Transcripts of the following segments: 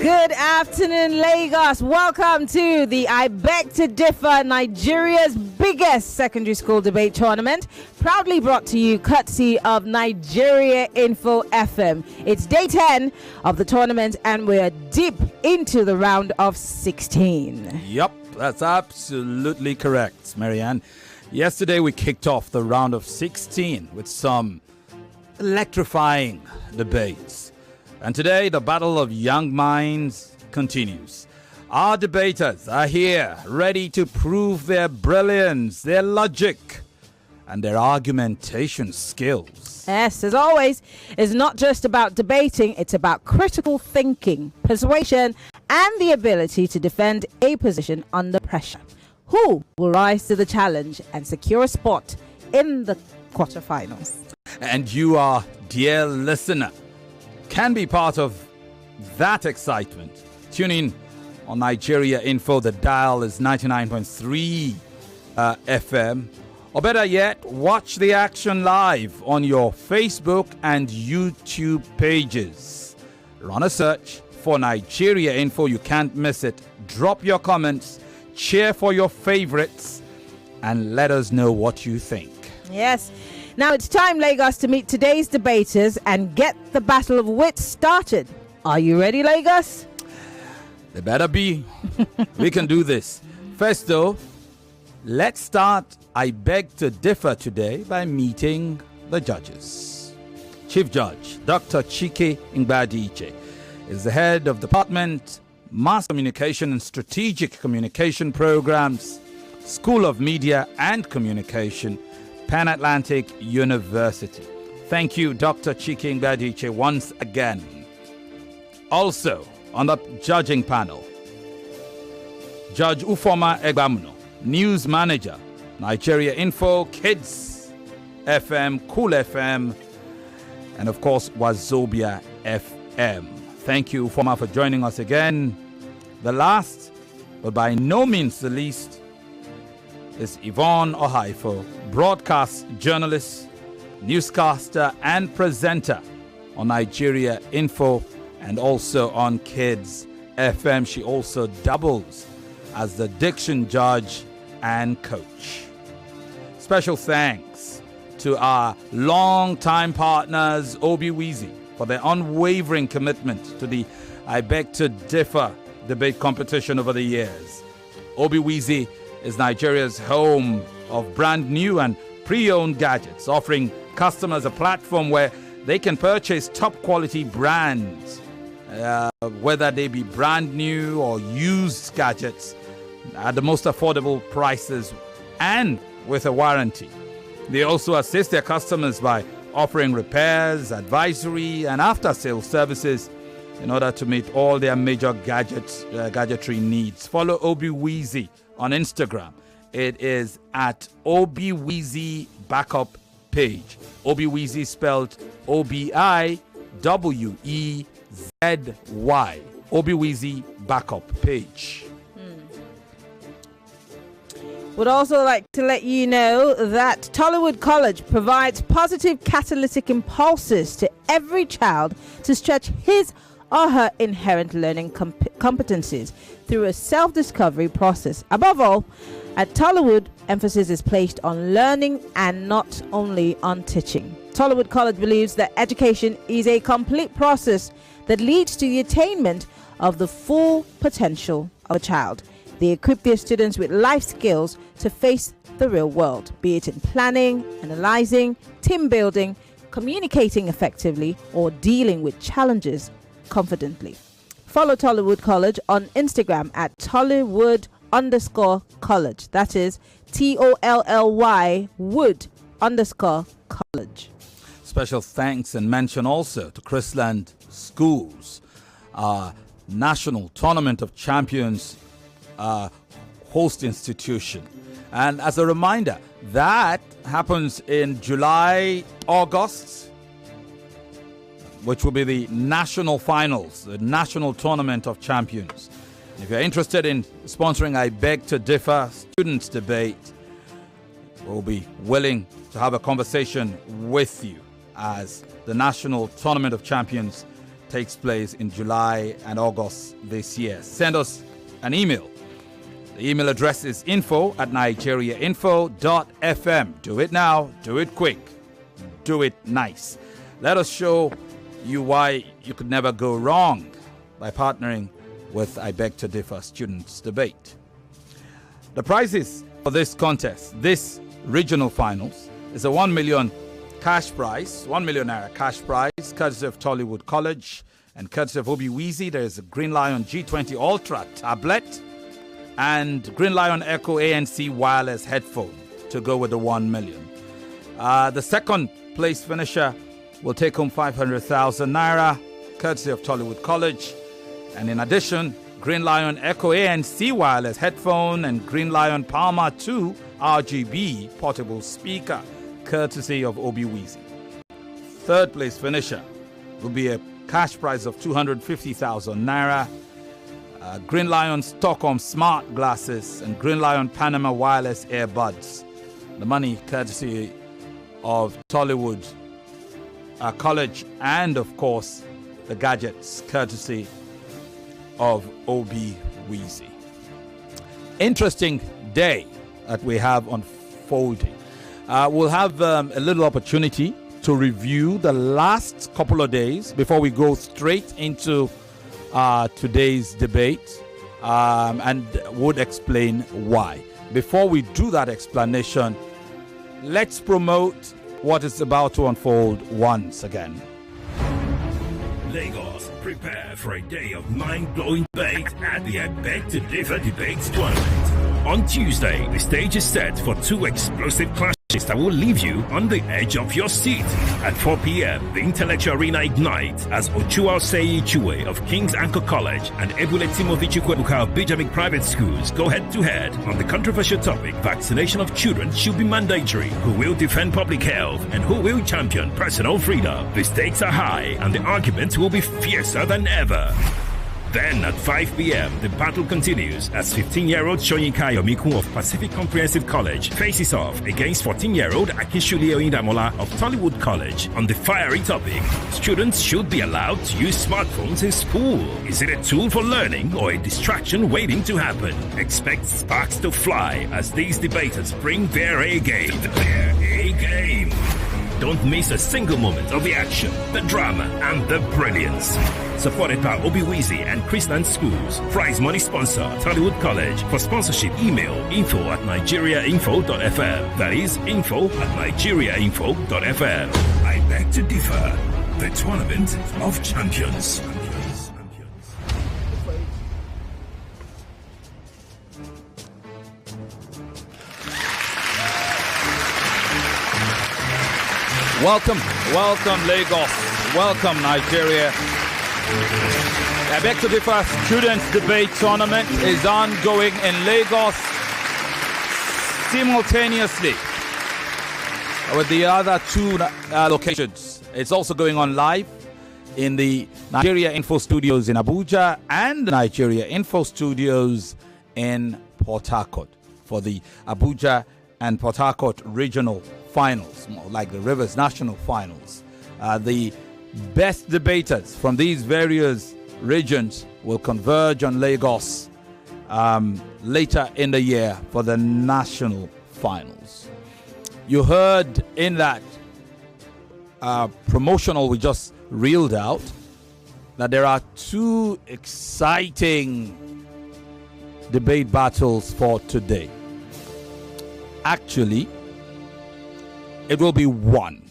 Good afternoon, Lagos. Welcome to the I Beg to Differ, Nigeria's biggest secondary school debate tournament, proudly brought to you courtesy of Nigeria Info FM. It's day 10 of the tournament, and we're deep into the round of 16. Yep, that's absolutely correct, Maryann. Yesterday, we kicked off the round of 16 with some electrifying debates. And today, the battle of young minds continues. Our debaters are here, ready to prove their brilliance, their logic, and their argumentation skills. Yes, as always, it's not just about debating, it's about critical thinking, persuasion, and the ability to defend a position under pressure. Who will rise to the challenge and secure a spot in the quarterfinals? And you, our dear listener, can be part of that excitement. Tune in on Nigeria Info. The dial is 99.3 FM. Or better yet, watch the action live on your Facebook and YouTube pages. Run a search for Nigeria Info. You can't miss it. Drop your comments, cheer for your favorites, and let us know what you think. Yes. Now it's time, Lagos, to meet today's debaters and get the battle of wits started. Are you ready, Lagos? They better be. We can do this. First, though, let's start I Beg to Differ today by meeting the judges. Chief Judge Dr. Chike Ichue is the head of Department Mass Communication and Strategic Communication Programs, School of Media and Communication, Pan Atlantic University. Thank you, Dr. Chike Ichue, once again. Also, on the judging panel, Judge Ufoma Egbamuno, News Manager, Nigeria Info, Kids FM, Cool FM, and of course, Wazobia FM. Thank you, Ufoma, for joining us again. The last, but by no means the least, is Yvonne Ohaifo, broadcast journalist, newscaster, and presenter on Nigeria Info and also on Kids FM. She also doubles as the diction judge and coach. Special thanks to our longtime partners, Obi-Weezy, for their unwavering commitment to the I Beg to Differ debate competition over the years. Obi-Weezy is Nigeria's home of brand new and pre-owned gadgets, offering customers a platform where they can purchase top quality brands, whether they be brand new or used gadgets at the most affordable prices and with a warranty. They also assist their customers by offering repairs, advisory, and after-sales services in order to meet all their major gadgetry needs. Follow Obi-Weezy on Instagram. It is at Obi-Weezy Backup Page. Obi-Weezy spelled Obiweezy. Obi-Weezy Backup Page. Would also like to let you know that Tollywood College provides positive catalytic impulses to every child to stretch his or her inherent learning competencies through a self-discovery process. Above all, at Tollywood, emphasis is placed on learning and not only on teaching. Tollywood College believes that education is a complete process that leads to the attainment of the full potential of a child. They equip their students with life skills to face the real world, be it in planning, analyzing, team building, communicating effectively, or dealing with challenges confidently. Follow Tollywood College on Instagram at Tollywood_college. That is TOLLY Wood_college. Special thanks and mention also to Chrisland Schools, our National Tournament of Champions host institution. And as a reminder, that happens in July, August, which will be the national finals, the National Tournament of Champions. If you're interested in sponsoring I Beg to Differ Students Debate, we'll be willing to have a conversation with you as the National Tournament of Champions takes place in July and August this year. Send us an email. The email address is info@nigeriainfo.fm. Do it now. Do it quick. Do it nice. Let us show you why you could never go wrong by partnering with I Beg to Differ Students Debate. The prizes for this contest, this regional finals, is a 1 million cash prize, 1 million naira cash prize, courtesy of Tollywood College and courtesy of Obi-Weezy. There is a Green Lion G20 Ultra tablet and Green Lion Echo ANC wireless headphone to go with the 1 million. The second place finisher will take home 500,000 naira, courtesy of Tollywood College. And in addition, Green Lion Echo ANC wireless headphone and Green Lion Palmer 2 RGB portable speaker, courtesy of Obi-Weezy. Third place finisher will be a cash prize of 250,000 naira, Green Lion Stockholm smart glasses and Green Lion Panama wireless earbuds. The money courtesy of Tollywood College, and of course the gadgets courtesy of Obi-Weezy. Interesting day that we have unfolding. We'll have a little opportunity to review the last couple of days before we go straight into today's debate, and would explain why. Before we do that explanation, let's promote what is about to unfold once again. Lagos, prepare for a day of mind-blowing debate at the I Beg to Differ Debates Tournament. On Tuesday, the stage is set for two explosive clashes that will leave you on the edge of your seat. At 4 p.m., the Intellectual Arena ignites as Ochuwa Ichue of King's Anchor College and Ebule Chukwuebuka of Bijamic Private Schools go head-to-head on the controversial topic, vaccination of children should be mandatory. Who will defend public health and who will champion personal freedom? The stakes are high and the arguments will be fiercer than ever. Then at 5 p.m., the battle continues as 15-year-old Shoyinka Yomiku of Pacific Comprehensive College faces off against 14-year-old Akishuli Oindamola of Tollywood College on the fiery topic, students should be allowed to use smartphones in school. Is it a tool for learning or a distraction waiting to happen? Expect sparks to fly as these debaters bring their A game. Their A game. Don't miss a single moment of the action, the drama, and the brilliance. Supported by Obi-Weezy and Chrisland Schools. Prize money sponsor, Tollywood College. For sponsorship, email info@nigeriainfo.fm. That is info@nigeriainfo.fm. I Beg to Differ, the Tournament of Champions. Welcome Lagos, welcome Nigeria. I Beg to Differ Students Debate Tournament is ongoing in Lagos simultaneously with the other two locations. It's also going on live in the Nigeria Info Studios in Abuja and the Nigeria Info Studios in Port Harcourt for the Abuja and Port Harcourt regional finals, more like the Rivers National finals. The best debaters from these various regions will converge on Lagos later in the year for the national finals. You heard in that promotional we just reeled out that there are two exciting debate battles for today. Actually, it will be one.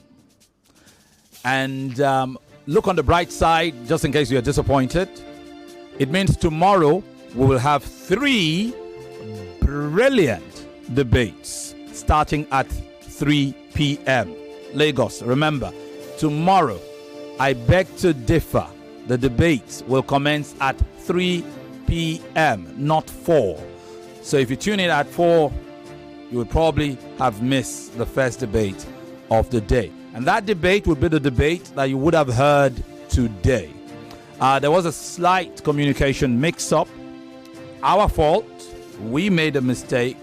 And look on the bright side, just in case you're disappointed. It means tomorrow we will have 3 brilliant debates starting at 3 p.m. Lagos, remember, tomorrow, I Beg to Differ. The debates will commence at 3 p.m., not 4. So if you tune in at 4, you would probably have missed the first debate of the day. And that debate would be the debate that you would have heard today. There was a slight communication mix-up. Our fault. We made a mistake.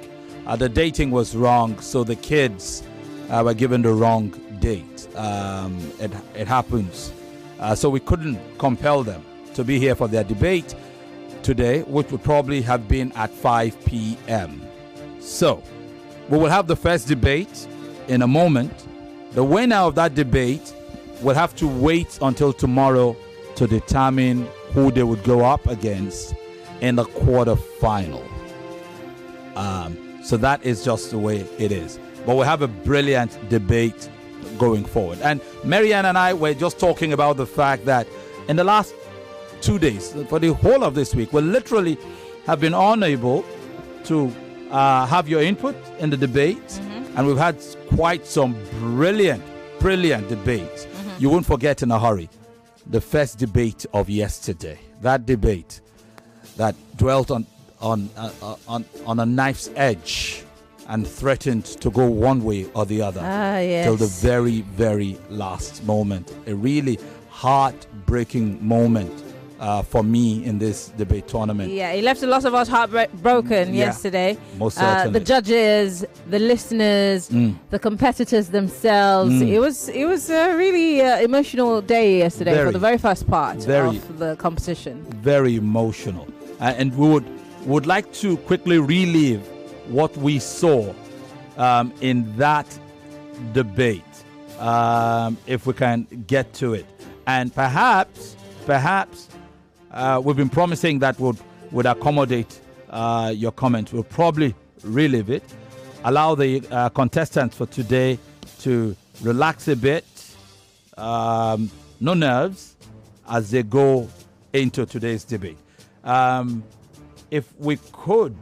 The dating was wrong, so the kids were given the wrong date. It happens. So we couldn't compel them to be here for their debate today, which would probably have been at 5 p.m. So we will have the first debate in a moment. The winner of that debate will have to wait until tomorrow to determine who they would go up against in the quarterfinal. So that is just the way it is. But we'll have a brilliant debate going forward. And Maryann and I were just talking about the fact that in the last 2 days, for the whole of this week, we literally have been unable to have your input in the debate. And we've had quite some brilliant debates. You won't forget in a hurry the first debate of yesterday. That debate that dwelt on a knife's edge and threatened to go one way or the other till the very, very last moment. A really heartbreaking moment for me in this debate tournament. Yeah, he left a lot of us heartbroken yesterday. Most certainly. The judges, the listeners, the competitors themselves. It was a really emotional day yesterday for the very first part of the competition. Very emotional. And we would like to quickly relive what we saw in that debate, if we can get to it. And perhaps we've been promising that would accommodate your comment. We'll probably relive it, allow the contestants for today to relax a bit, no nerves, as they go into today's debate. If we could,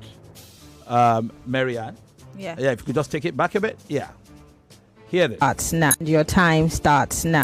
Maryann, if you could just take it back a bit, hear this. Starts now. Your time starts now.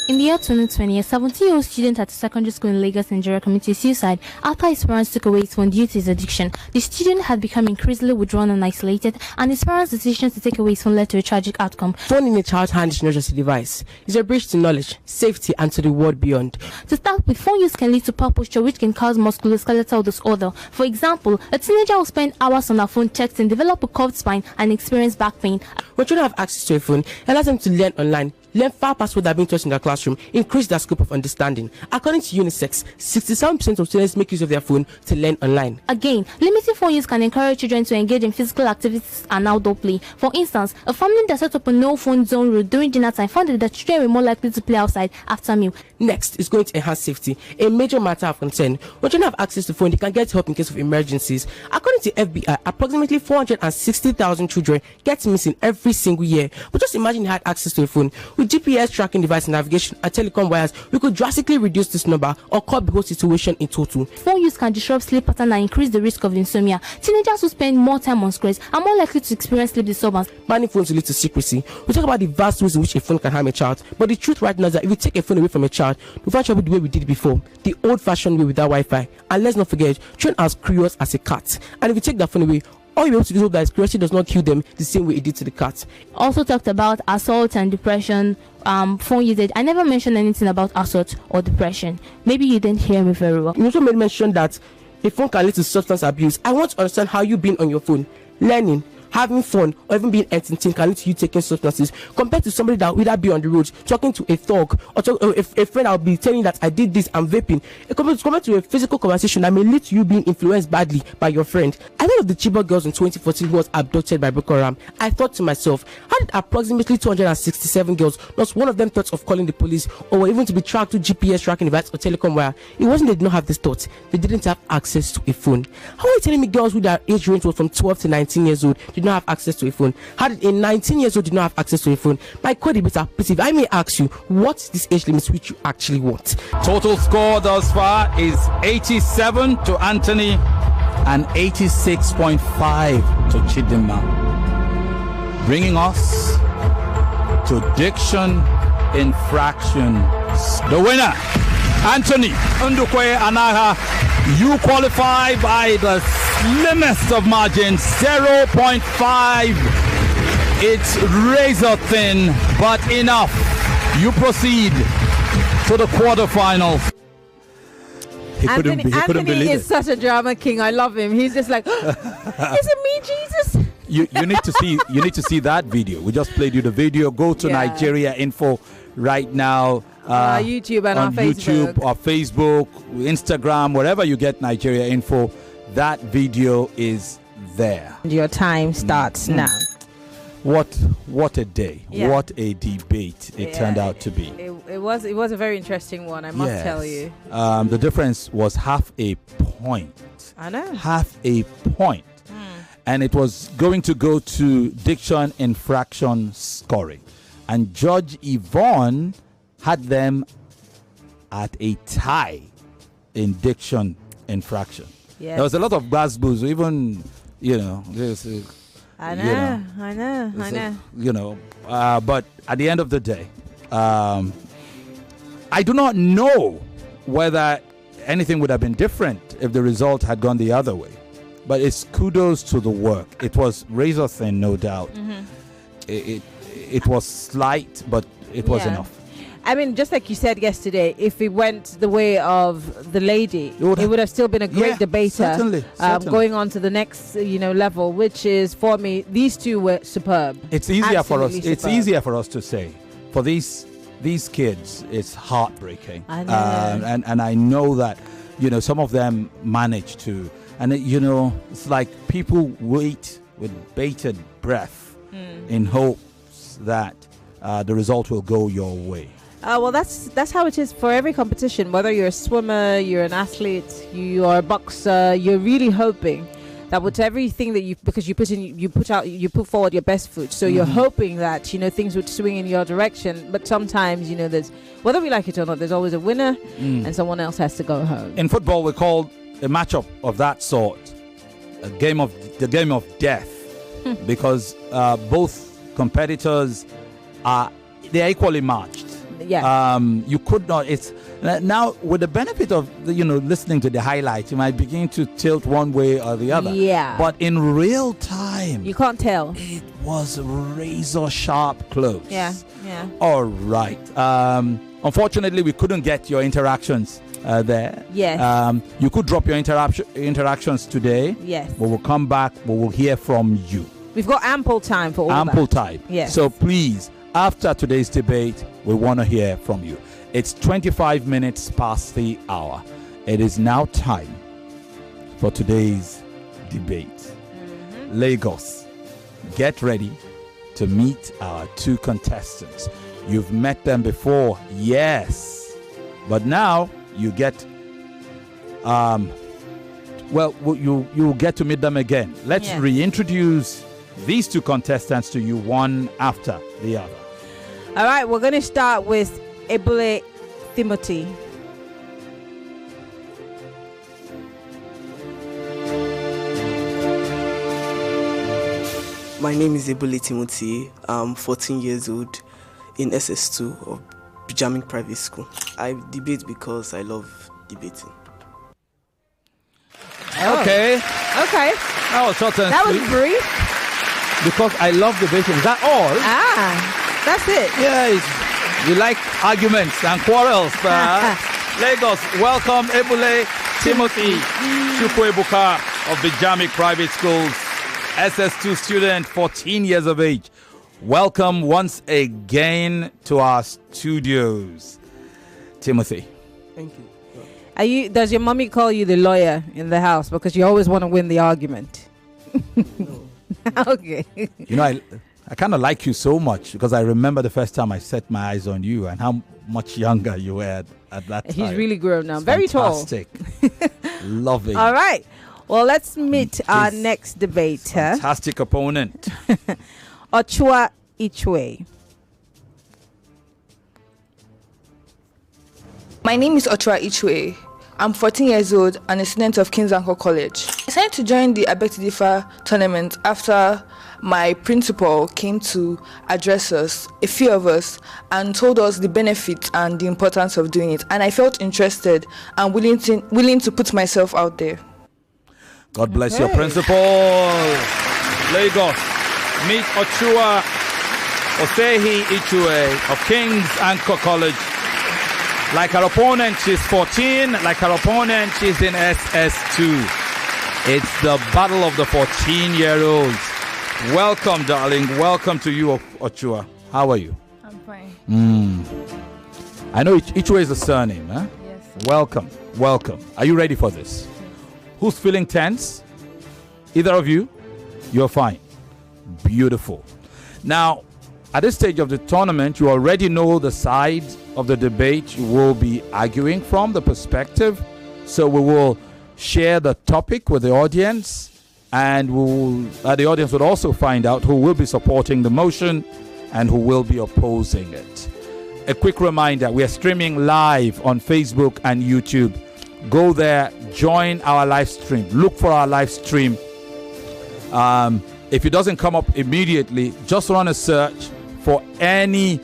In the year 2020, a 17-year-old student at a secondary school in Lagos, Nigeria, committed suicide after his parents took away his phone due to his addiction. The student had become increasingly withdrawn and isolated, and his parents' decision to take away his phone led to a tragic outcome. Phone in a child's hand is not just a device. It's a bridge to knowledge, safety, and to the world beyond. To start with, phone use can lead to poor posture, which can cause musculoskeletal disorder. For example, a teenager will spend hours on her phone texting, develop a curved spine, and experience back pain. When children have access to a phone, it allows them to learn online, learn far past what they're being taught in their classroom, increase their scope of understanding. According to UNICEF, 67% of students make use of their phone to learn online. Again, limiting phone use can encourage children to engage in physical activities and outdoor play. For instance, a family that set up a no-phone zone rule during dinner time found that children were more likely to play outside after meal. Next is going to enhance safety, a major matter of concern. When children have access to phone, they can get help in case of emergencies. According to FBI, approximately 460,000 children get missing every single year. But just imagine they had access to a phone. With GPS tracking device, navigation, and telecom wires, we could drastically reduce this number or cut the whole situation in total. Phone use can disrupt sleep pattern and increase the risk of insomnia. Teenagers who spend more time on screens are more likely to experience sleep disturbance. Banning phones will lead to secrecy. We talk about the vast ways in which a phone can harm a child, but the truth right now is that if we take a phone away from a child, we find trouble the way we did before, the old-fashioned way without Wi-Fi. And let's not forget, children are as curious as a cat. And if we take that phone away, all you're able to do is that curiosity does not kill them the same way it did to the cat. Also talked about assault and depression, phone usage. I never mentioned anything about assault or depression. Maybe you didn't hear me very well. You also made mention that a phone can lead to substance abuse. I want to understand how you've been on your phone, learning, having fun, or even being entertained can lead to you taking substances, compared to somebody that will either be on the road talking to a thug or a friend that will be telling you that I did this, I'm vaping. Compared to a physical conversation that may lead to you being influenced badly by your friend. I thought of the Chibok girls in 2014 who was abducted by Boko Haram. I thought to myself, how did approximately 267 girls, not one of them thought of calling the police or even to be tracked to GPS tracking device or telecom wire? It wasn't they did not have this thought, they didn't have access to a phone. How are you telling me girls who their age range was from 12 to 19 years old did not have access to a phone? How did a 19 years old did not have access to a phone? My co-debater, please, if I may ask you, what's this age limit which you actually want? Total score thus far is 87 to Anthony and 86.5 to Chidima, bringing us to diction infractions. The winner, Anthony Ndukwe Anaha, you qualify by the slimmest of margins, 0.5. It's razor thin, but enough. You proceed to the quarterfinals. Anthony is such a drama king. I love him. He's just like, is it me, Jesus? You need to see that video. We just played you the video. Go to Nigeria Info right now YouTube and on our Facebook. YouTube or Facebook, Instagram, wherever you get Nigeria info, that video is there. Your time starts now. What a day. Yeah. What a debate it turned out to be. It was a very interesting one, I must tell you. The difference was half a point. I know. Half a point. And it was going to go to diction infraction scoring. And Judge Yvonne had them at a tie in diction infraction. Yes. There was a lot of buzz-boos, even, there's I know. But at the end of the day, I do not know whether anything would have been different if the result had gone the other way. But it's kudos to the work. It was razor thin, no doubt. It was slight, but it was enough. I mean, just like you said yesterday, if it went the way of the lady, it would have still been a great debater. Certainly. Going on to the next, level, which is, for me, these two were superb. It's easier for us. Absolutely It's superb. easier for us to say. For these kids, it's heartbreaking. I know. And I know that, some of them manage to. And, it's like people wait with bated breath in hopes that the result will go your way. Well, that's how it is for every competition. Whether you're a swimmer, you're an athlete, you are a boxer, you're really hoping that with everything that because you put forward your best foot. So you're hoping that things would swing in your direction. But sometimes there's, whether we like it or not, there's always a winner, and someone else has to go home. In football, we call a matchup of that sort the game of death, because both competitors they're equally matched. Yeah. You could not. It's now with the benefit of listening to the highlights, you might begin to tilt one way or the other. Yeah. But in real time, You can't tell. it was razor sharp close. Yeah. All right. Unfortunately, we couldn't get your interactions there. Yes. You could drop your interactions today. Yes. But we'll come back. We will hear from you. We've got ample time for all Ample that. time. Yes. So please, after today's debate, we want to hear from you. It's 25 minutes past the hour. It is now time for today's debate. Lagos, get ready to meet our two contestants. You've met them before, yes, but now you get you get to meet them again. Let's reintroduce these two contestants to you, one after the other. All right, we're going to start with Ebule Timothy. My name is Ebule Timothy. I'm 14 years old in SS2 of Bijamic Private School. I debate because I love debating. Okay. That was short and That was sweet. brief. Because I love debating. Is that all? That's it. Yes. You like arguments and quarrels. Lagos, welcome Ebule Timothy Chukwuebuka of Bijamic Private Schools, SS2 student, 14 years of age. Welcome once again to our studios, Timothy. Thank you. Does your mommy call you the lawyer in the house because you always want to win the argument? No. Okay. I kind of like you so much because I remember the first time I set my eyes on you and how much younger you were at that time. He's really grown now. It's Very fantastic. Love it. All right. Well, let's meet our next debater. Fantastic opponent. Ochuwa Ichue. My name is Ochuwa Ichue. I'm 14 years old and a student of King's Anchor College. I decided to join the Abeg to Differ tournament after my principal came to address us, a few of us, and told us the benefits and the importance of doing it. And I felt interested and willing to put myself out there. God bless your principal. Lagos, meet Ochuwa Osehi Ichue of King's Anchor College. Like her opponent, she's 14. Like her opponent, she's in SS2. It's the battle of the 14-year-olds. Welcome, darling. Welcome to you, Ochuwa. How are you? I'm fine. I know Ichue is a surname, huh? Yes. Welcome, welcome. Are you ready for this? Who's feeling tense? Either of you? You're fine. Beautiful. Now, at this stage of the tournament, you already know the side of the debate you will be arguing from, the perspective. So we will share the topic with the audience, and the audience will also find out who will be supporting the motion and who will be opposing it. A quick reminder, we are streaming live on Facebook and YouTube. Go there, join our live stream. Look for our live stream. If it doesn't come up immediately, just run a search for any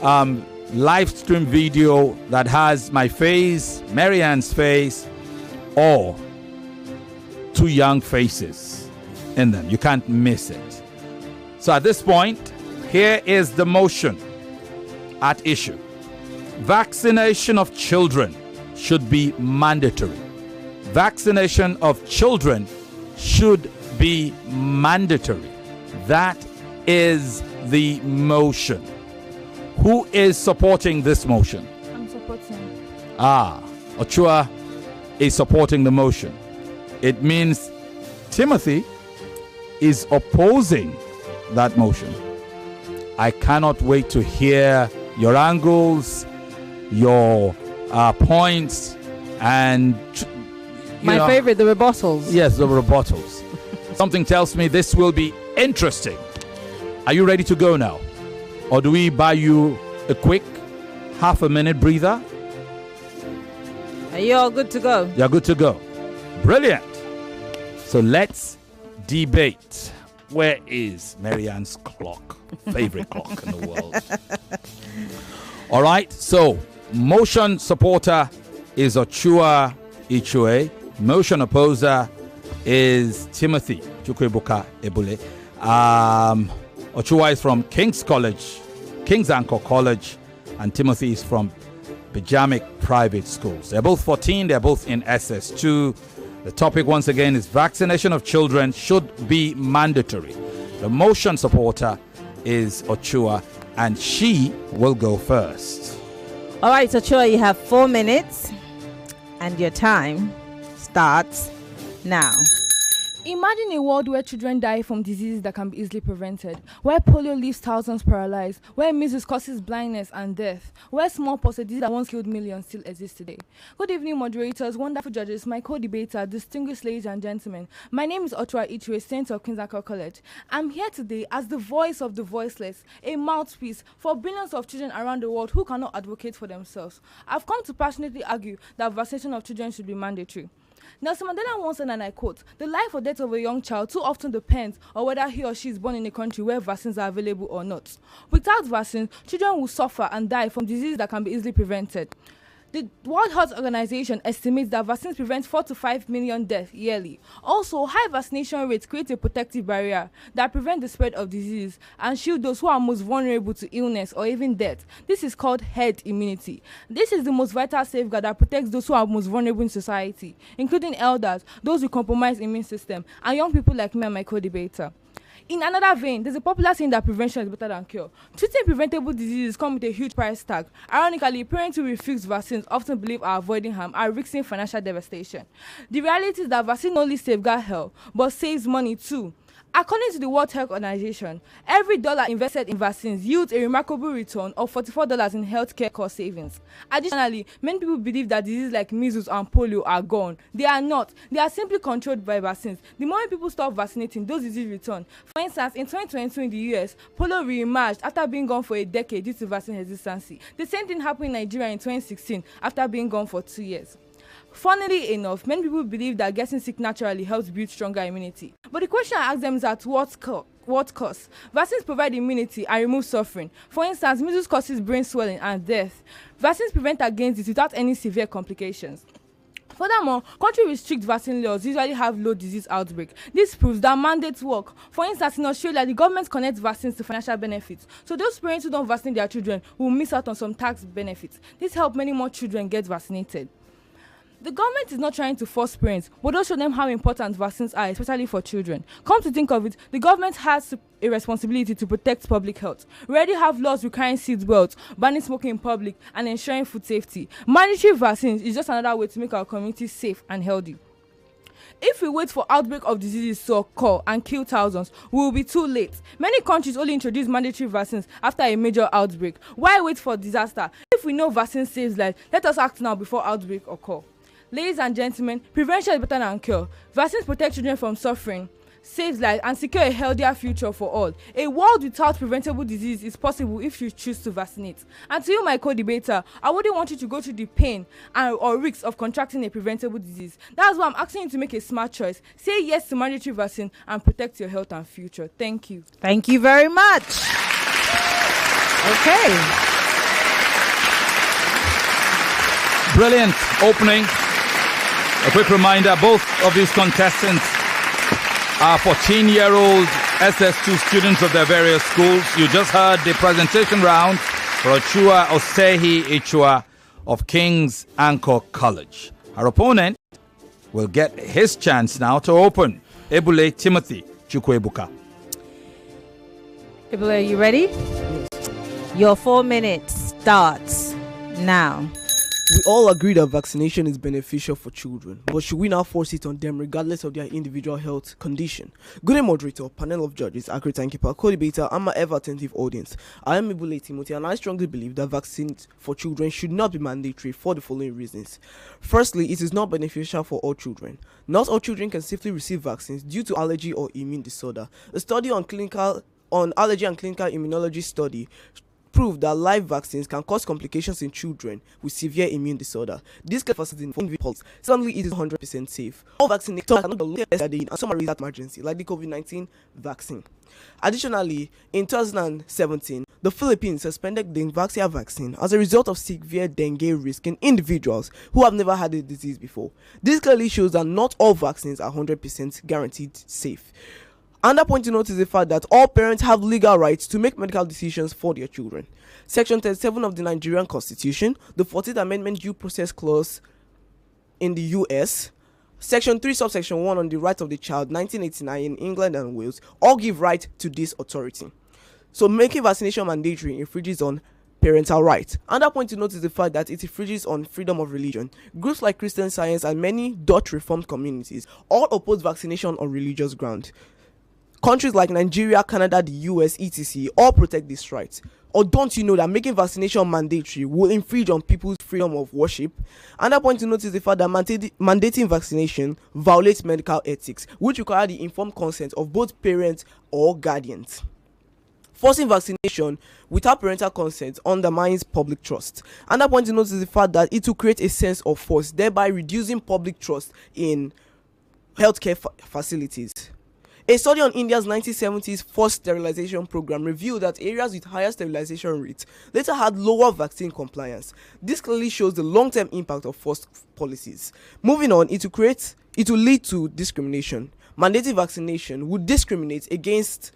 live stream video that has my face, Maryann's face, or two young faces in them. You can't miss it. So at this point, here is the motion at issue. Vaccination of children should be mandatory. Vaccination of children should be mandatory. That is the motion. Who is supporting this motion? I'm supporting. Ochuwa is supporting the motion. It means Timothy is opposing that motion. I cannot wait to hear your angles, your points, and my favorite, the rebuttals. Yes, the rebuttals. Something tells me this will be interesting. Are you ready to go now? Or do we buy you a quick half-a-minute breather? Are you all good to go? You're good to go. Brilliant. So let's debate. Where is Maryann's clock? Favorite clock in the world. All right. So motion supporter is Ochuwa Ichue. Motion opposer is Timothy Chukwuebuka Ebule. Ochuwa is from King's Anchor College, and Timothy is from Bijamic Private Schools. They're both 14. They're both in SS2. The topic, once again, is vaccination of children should be mandatory. The motion supporter is Ochuwa, and she will go first. All right, Ochuwa, you have 4 minutes, and your time starts now. Imagine a world where children die from diseases that can be easily prevented, where polio leaves thousands paralyzed, where measles causes blindness and death, where smallpox, a disease that once killed millions, still exists today. Good evening, moderators, wonderful judges, my co-debater, distinguished ladies and gentlemen. My name is Ochuwa Ichue, student of King's Anchor College. I'm here today as the voice of the voiceless, a mouthpiece for billions of children around the world who cannot advocate for themselves. I've come to passionately argue that vaccination of children should be mandatory. Nelson Mandela once said, and I quote, "The life or death of a young child too often depends on whether he or she is born in a country where vaccines are available or not. Without vaccines, children will suffer and die from diseases that can be easily prevented." The World Health Organization estimates that vaccines prevent 4 to 5 million deaths yearly. Also, high vaccination rates create a protective barrier that prevents the spread of disease and shield those who are most vulnerable to illness or even death. This is called herd immunity. This is the most vital safeguard that protects those who are most vulnerable in society, including elders, those with compromised immune system, and young people like me and my co-debater. In another vein, there's a popular saying that prevention is better than cure. Treating preventable diseases come with a huge price tag. Ironically, parents who refuse vaccines often believe are avoiding harm are risking financial devastation. The reality is that vaccine not only safeguards health, but saves money too. According to the World Health Organization, every dollar invested in vaccines yields a remarkable return of $44 in healthcare cost savings. Additionally, many people believe that diseases like measles and polio are gone. They are not. They are simply controlled by vaccines. The moment people stop vaccinating, those diseases return. For instance, in 2022 in the US, polio re-emerged after being gone for a decade due to vaccine hesitancy. The same thing happened in Nigeria in 2016 after being gone for 2 years. Funnily enough, many people believe that getting sick naturally helps build stronger immunity. But the question I ask them is at what cost? Vaccines provide immunity and remove suffering. For instance, measles causes brain swelling and death. Vaccines prevent against it without any severe complications. Furthermore, countries with strict vaccine laws usually have low disease outbreak. This proves that mandates work. For instance, in Australia, the government connects vaccines to financial benefits. So those parents who don't vaccinate their children will miss out on some tax benefits. This helps many more children get vaccinated. The government is not trying to force parents, but don't show them how important vaccines are, especially for children. Come to think of it, the government has a responsibility to protect public health. We already have laws requiring seat belts, banning smoking in public, and ensuring food safety. Mandatory vaccines is just another way to make our community safe and healthy. If we wait for outbreak of diseases to occur and kill thousands, we will be too late. Many countries only introduce mandatory vaccines after a major outbreak. Why wait for disaster? If we know vaccine saves lives, let us act now before outbreak occur. Ladies and gentlemen, prevention is better than cure. Vaccines protect children from suffering, saves lives, and secure a healthier future for all. A world without preventable disease is possible if you choose to vaccinate. And to you, my co-debater, I wouldn't want you to go through the pain or risks of contracting a preventable disease. That's why I'm asking you to make a smart choice. Say yes to mandatory vaccine and protect your health and future. Thank you. Thank you very much. Okay. Brilliant opening. A quick reminder, both of these contestants are 14-year-old SS2 students of their various schools. You just heard the presentation round for Ochuwa Osehi Ichue of King's Anchor College. Our opponent will get his chance now to open. Ebule Timothy Chukwuebuka. Ebule, are you ready? Your 4 minutes starts now. We all agree that vaccination is beneficial for children, but should we now force it on them regardless of their individual health condition? Good day, moderator, panel of judges, accurate timekeeper, co-debater, and my ever-attentive audience. I am Ebule Timothy, and I strongly believe that vaccines for children should not be mandatory for the following reasons. Firstly, it is not beneficial for all children. Not all children can safely receive vaccines due to allergy or immune disorder. A study on allergy and clinical immunology study proved that live vaccines can cause complications in children with severe immune disorder. This can facilitate in individuals. Secondly, it is 100% safe. All vaccinators cannot be studied and some are that emergency, like the COVID-19 vaccine. Additionally, in 2017, the Philippines suspended the Vaxia vaccine as a result of severe dengue risk in individuals who have never had the disease before. This clearly shows that not all vaccines are 100% guaranteed safe. Another point to note is the fact that all parents have legal rights to make medical decisions for their children. Section 37 of the Nigerian Constitution, the 14th Amendment Due Process Clause in the US, Section 3, Subsection 1 on the Rights of the Child, 1989 in England and Wales, all give right to this authority. So making vaccination mandatory infringes on parental rights. Another point to note is the fact that it infringes on freedom of religion. Groups like Christian Science and many Dutch Reformed communities all oppose vaccination on religious ground. Countries like Nigeria, Canada, the US, etc. all protect these rights. Or don't you know that making vaccination mandatory will infringe on people's freedom of worship? Another point to note is the fact that mandating vaccination violates medical ethics, which require the informed consent of both parents or guardians. Forcing vaccination without parental consent undermines public trust. Another point to note is the fact that it will create a sense of force, thereby reducing public trust in healthcare facilities. A study on India's 1970s forced sterilization program revealed that areas with higher sterilization rates later had lower vaccine compliance. This clearly shows the long-term impact of forced policies. Moving on, it will lead to discrimination. Mandating vaccination would discriminate against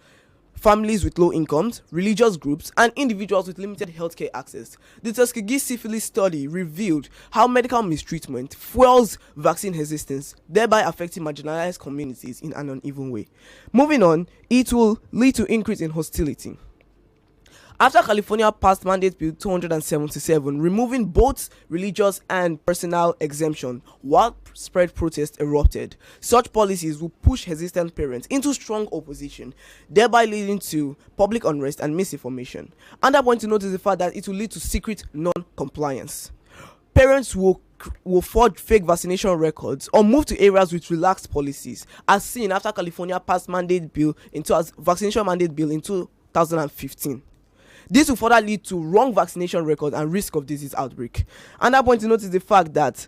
families with low incomes, religious groups, and individuals with limited healthcare access. The Tuskegee syphilis study revealed how medical mistreatment fuels vaccine resistance, thereby affecting marginalized communities in an uneven way. Moving on, it will lead to increase in hostility. After California passed Mandate Bill 277, removing both religious and personal exemption, widespread protests erupted. Such policies will push hesitant parents into strong opposition, thereby leading to public unrest and misinformation. Another point to note is the fact that it will lead to secret non-compliance. Parents will forge fake vaccination records or move to areas with relaxed policies, as seen after California passed vaccination mandate bill in 2015. This will further lead to wrong vaccination records and risk of disease outbreak. Another point to note is the fact that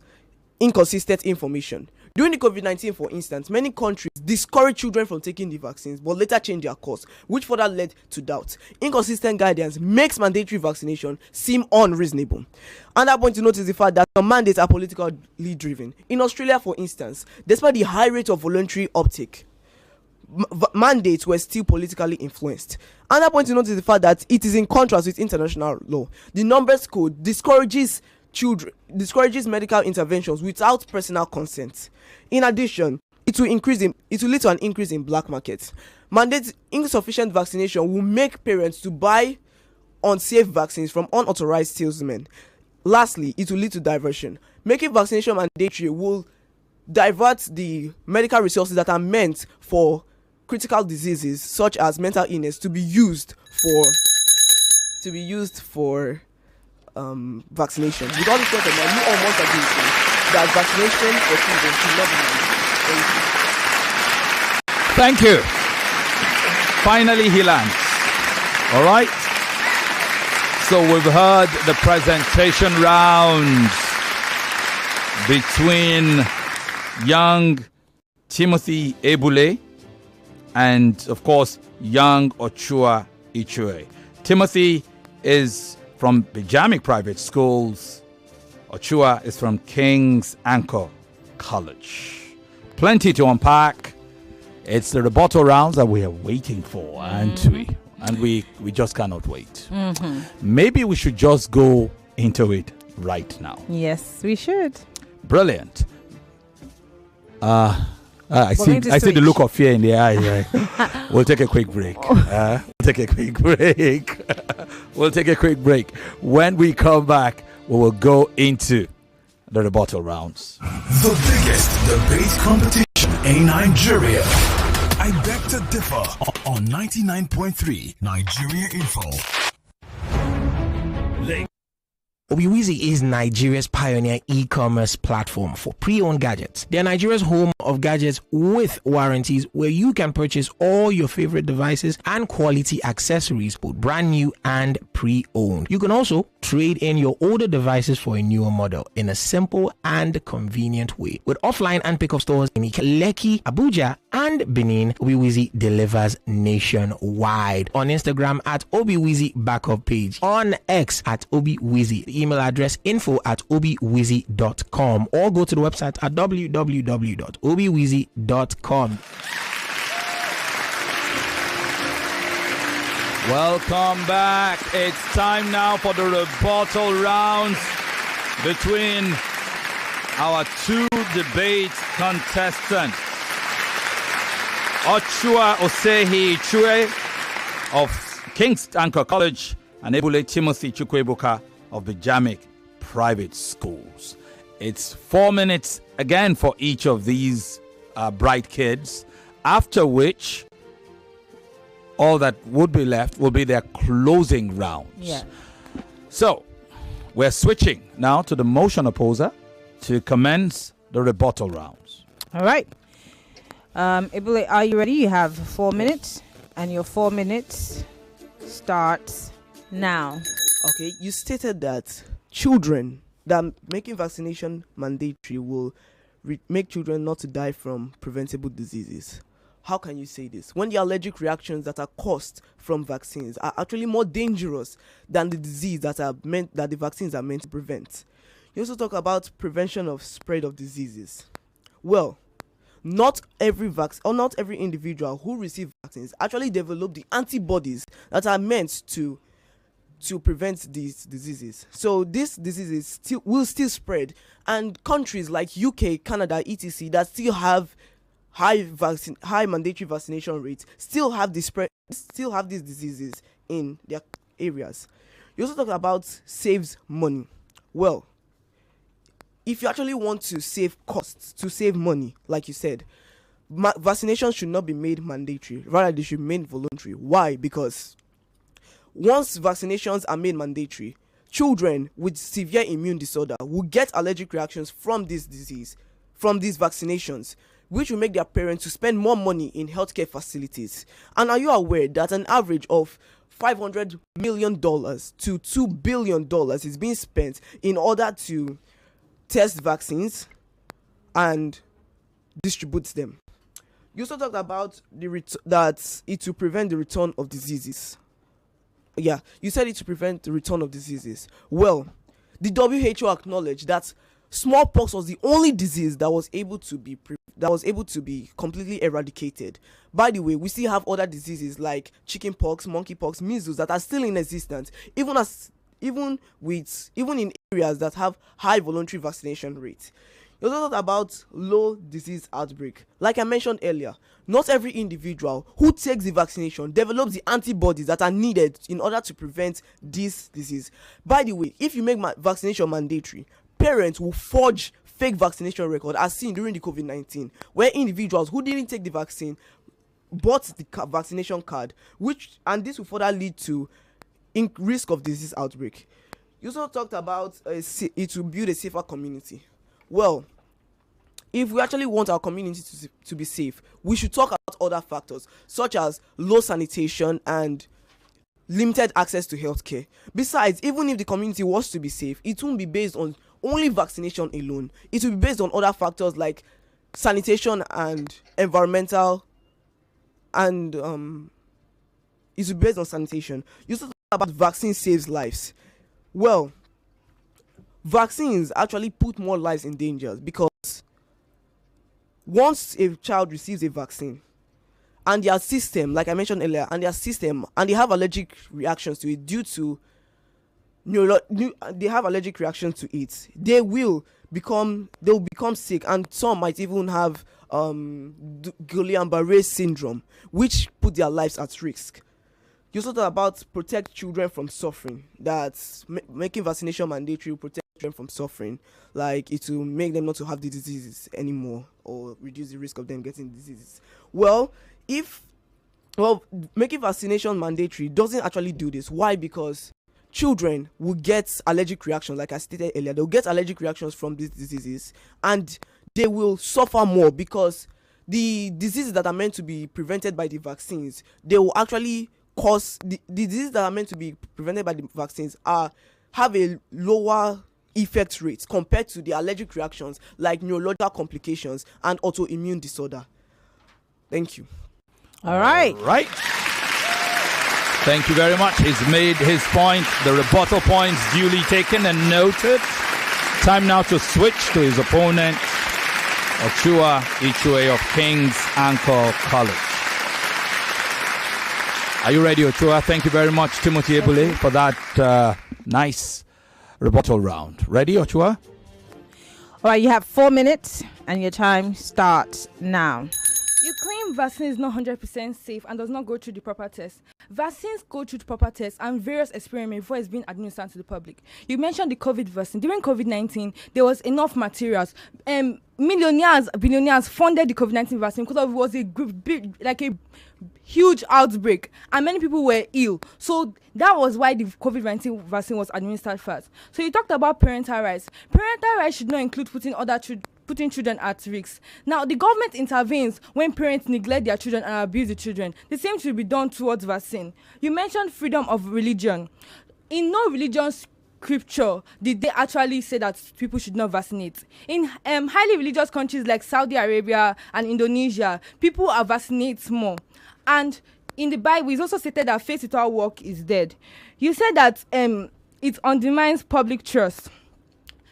inconsistent information. During the COVID-19, for instance, many countries discouraged children from taking the vaccines but later changed their course, which further led to doubt. Inconsistent guidance makes mandatory vaccination seem unreasonable. Another point to note is the fact that the mandates are politically driven. In Australia, for instance, despite the high rate of voluntary uptake, mandates were still politically influenced. Another point to note is the fact that it is in contrast with international law. The Numbers Code discourages medical interventions without personal consent. In addition, it will lead to an increase in black markets. Mandate insufficient vaccination will make parents to buy unsafe vaccines from unauthorized salesmen. Lastly, it will lead to diversion. Making vaccination mandatory will divert the medical resources that are meant for critical diseases such as mental illness to be used for vaccination. With all this content, you almost agree with me that vaccination for children should not be mandatory. Thank you. Finally, he lands. All right. So we've heard the presentation rounds between young Timothy Ebule and, of course, young Ochuwa Ichue. Timothy is from Bijamic Private Schools. Ochuwa is from King's Anchor College. Plenty to unpack. It's the rebuttal rounds that we are waiting for, aren't we? And we just cannot wait. Maybe we should just go into it right now. Yes, we should. Brilliant. I see the look of fear in the eyes. Right? We'll take a quick break. We'll take a quick break. When we come back, we will go into the rebuttal rounds. The biggest debate competition in Nigeria. I beg to differ on 99.3 Nigeria Info. Obiwizi is Nigeria's pioneer e-commerce platform for pre-owned gadgets. They are Nigeria's home of gadgets with warranties, where you can purchase all your favorite devices and quality accessories, both brand new and pre-owned. You can also trade in your older devices for a newer model in a simple and convenient way. With offline and pickup stores in Lekki, Abuja, and Benin, Obiwizi delivers nationwide. On Instagram at Obiwizi Backup Page, on X at Obiwizi. Email address info@obiwizi.com, or go to the website at www.obiwizi.com. Welcome back. It's time now for the rebuttal rounds between our two debate contestants. Ochuwa Osehi Ichue of King's Anchor College and Ebule Timothy Chukwuebuka of Bijamic Private Schools. It's 4 minutes again for each of these bright kids, after which all that would be left will be their closing rounds. Yeah. So we're switching now to the motion opposer to commence the rebuttal rounds. All right. Ebule, are you ready? You have 4 minutes, and your 4 minutes starts now. Okay, you stated that making vaccination mandatory will make children not to die from preventable diseases. How can you say this when the allergic reactions that are caused from vaccines are actually more dangerous than the disease that the vaccines are meant to prevent? You also talk about prevention of spread of diseases. Well, not every individual who receives vaccines actually develop the antibodies that are meant to prevent these diseases. So these diseases will still spread, and countries like UK, Canada, etc. that still have high mandatory vaccination rates still have these diseases in their areas. You also talk about saves money. Well, if you actually want to save costs, to save money, like you said, vaccination should not be made mandatory. Rather, they should be made voluntary. Why? Because once vaccinations are made mandatory, children with severe immune disorder will get allergic reactions from this disease, from these vaccinations, which will make their parents to spend more money in healthcare facilities. And are you aware that an average of $500 million to $2 billion is being spent in order to test vaccines and distribute them? You also talked about that it will prevent the return of diseases. Yeah, you said it to prevent the return of diseases. Well, the WHO acknowledged that smallpox was the only disease that was able to be completely eradicated. By the way, we still have other diseases like chickenpox, monkeypox, measles that are still in existence, even in areas that have high voluntary vaccination rates. You also talked about low disease outbreak. Like I mentioned earlier, not every individual who takes the vaccination develops the antibodies that are needed in order to prevent this disease. By the way, if you make vaccination mandatory, parents will forge fake vaccination record, as seen during the COVID-19, where individuals who didn't take the vaccine bought the vaccination card, and this will further lead to risk of disease outbreak. You also talked about it will build a safer community. Well, if we actually want our community to be safe, we should talk about other factors such as low sanitation and limited access to healthcare. Besides, even if the community was to be safe, it won't be based on only vaccination alone. It will be based on other factors like sanitation and environmental, and it will be based on sanitation. You also talk about vaccine saves lives. Well, vaccines actually put more lives in danger, because once a child receives a vaccine and their system, like I mentioned earlier, and they have allergic reactions to it due to they have allergic reactions to it, they will become sick, and some might even have Guillain-Barré syndrome, which put their lives at risk. You also talk about protect children from suffering. That's making vaccination mandatory will protect children from suffering. Like, it will make them not to have the diseases anymore, or reduce the risk of them getting diseases. Well, making vaccination mandatory doesn't actually do this. Why? Because children will get allergic reactions, like I stated earlier. They'll get allergic reactions from these diseases, and they will suffer more, because the diseases that are meant to be prevented by the vaccines, they will actually cause the diseases that are meant to be prevented by the vaccines have a lower effect rate compared to the allergic reactions like neurological complications and autoimmune disorder. Thank you. All right. Right. Thank you very much. He's made his point. The rebuttal points duly taken and noted. Time now to switch to his opponent, Ichue of King's Anchor College. Are you ready, Ochuwa? Thank you very much, Timothy Ebule, for that nice rebuttal round. Ready, Ochuwa? All right, you have 4 minutes, and your time starts now. You claim vaccine is not 100% safe and does not go through the proper tests. Vaccines go through the proper tests and various experiments before it's being administered to the public. You mentioned the COVID vaccine. During COVID-19, there was enough materials. Millionaires, billionaires funded the COVID-19 vaccine because it was a huge outbreak, and many people were ill. So that was why the COVID-19 vaccine was administered first. So you talked about parental rights. Parental rights should not include putting children at risk. Now, the government intervenes when parents neglect their children and abuse the children. The same should be done towards vaccine. You mentioned freedom of religion. In no religion scripture did they actually say that people should not vaccinate. In highly religious countries like Saudi Arabia and Indonesia, people are vaccinate more. And in the Bible, it's also stated that faith without work is dead. You said that it undermines public trust.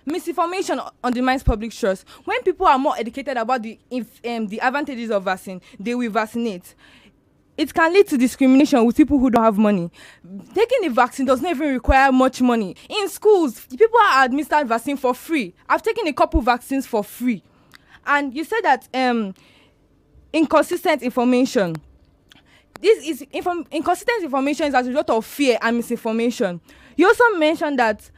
Misinformation undermines public trust. When people are more educated about the advantages of vaccine, they will vaccinate. It can lead to discrimination with people who don't have money. Taking the vaccine does not even require much money. In schools, people are administered vaccine for free. I've taken a couple vaccines for free. And you said that inconsistent information. Inconsistent information is as a result of fear and misinformation. You also mentioned that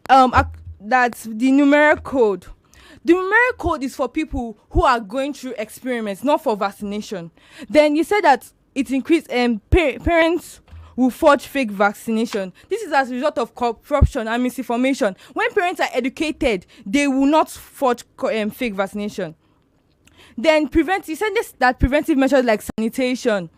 the numeric code. The numeric code is for people who are going through experiments, not for vaccination. Then you said that it increased parents will forge fake vaccination. This is as a result of corruption and misinformation. When parents are educated, they will not forge fake vaccination. Then you said that preventive measures like sanitation.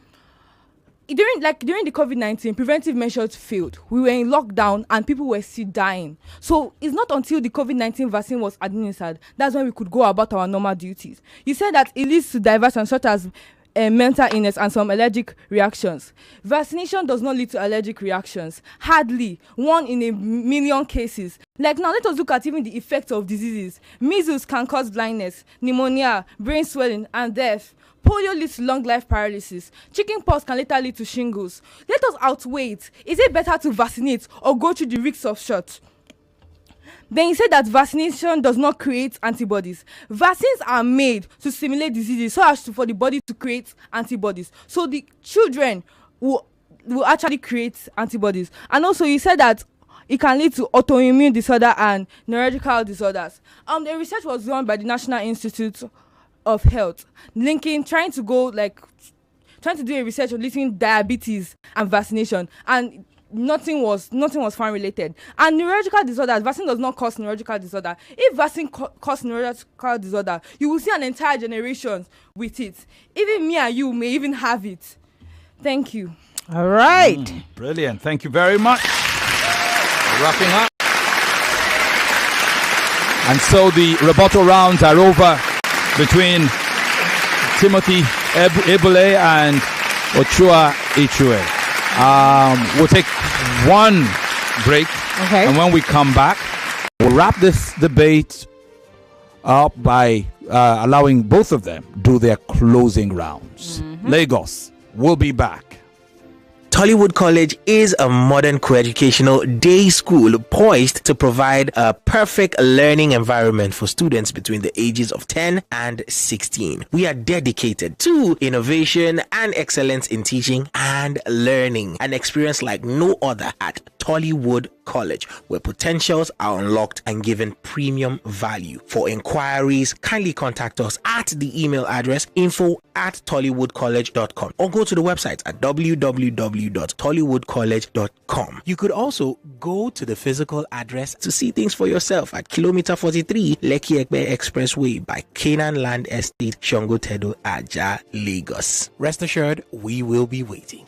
During the COVID-19, preventive measures failed. We were in lockdown and people were still dying. So it's not until the COVID-19 vaccine was administered that's when we could go about our normal duties. You said that it leads to diversion such as mental illness and some allergic reactions. Vaccination does not lead to allergic reactions. Hardly. 1 in a million cases. Like now, let us look at even the effects of diseases. Measles can cause blindness, pneumonia, brain swelling, and death. Polio leads to long life paralysis. Chickenpox can later lead to shingles. Let us outweigh it. Is it better to vaccinate or go through the risks of shots? Then he said that vaccination does not create antibodies. Vaccines are made to simulate diseases so as for the body to create antibodies. So the children will actually create antibodies. And also he said that it can lead to autoimmune disorder and neurological disorders. The research was done by the National Institute of Health, trying to do a research on linking diabetes and vaccination, and nothing was found related. And neurological disorders, vaccine does not cause neurological disorder. If vaccine cause neurological disorder, you will see an entire generation with it. Even me and you may even have it. Thank you. All right. Brilliant. Thank you very much. Wrapping up. And so the rebuttal rounds are over between Timothy Ebule and Ochuwa Ichue. We'll take one break. Okay. And when we come back, we'll wrap this debate up by allowing both of them do their closing rounds. Lagos, we'll be back. Tollywood College is a modern co-educational day school poised to provide a perfect learning environment for students between the ages of 10 and 16. We are dedicated to innovation and excellence in teaching and learning, an experience like no other at Tollywood College, where potentials are unlocked and given premium value. For inquiries, kindly contact us at the email address info@tollywoodcollege.com or go to the website at www.tollywoodcollege.com. You could also go to the physical address to see things for yourself at kilometer 43 Lekki Egbe Expressway by Canaan Land Estate, Shongotedo, Aja, Lagos. Rest assured, we will be waiting.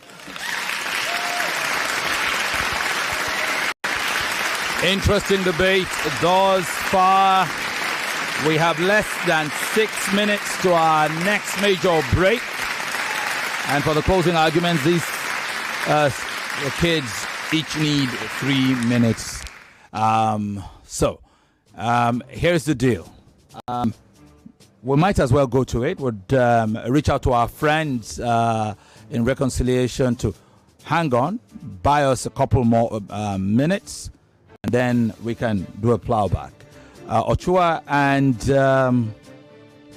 Interesting debate thus far. We have less than 6 minutes to our next major break. And for the closing arguments, these kids each need 3 minutes. Here's the deal. We might as well go to it. We'd reach out to our friends in Reconciliation to hang on, buy us a couple more minutes, and then we can do a plowback. Ochuwa and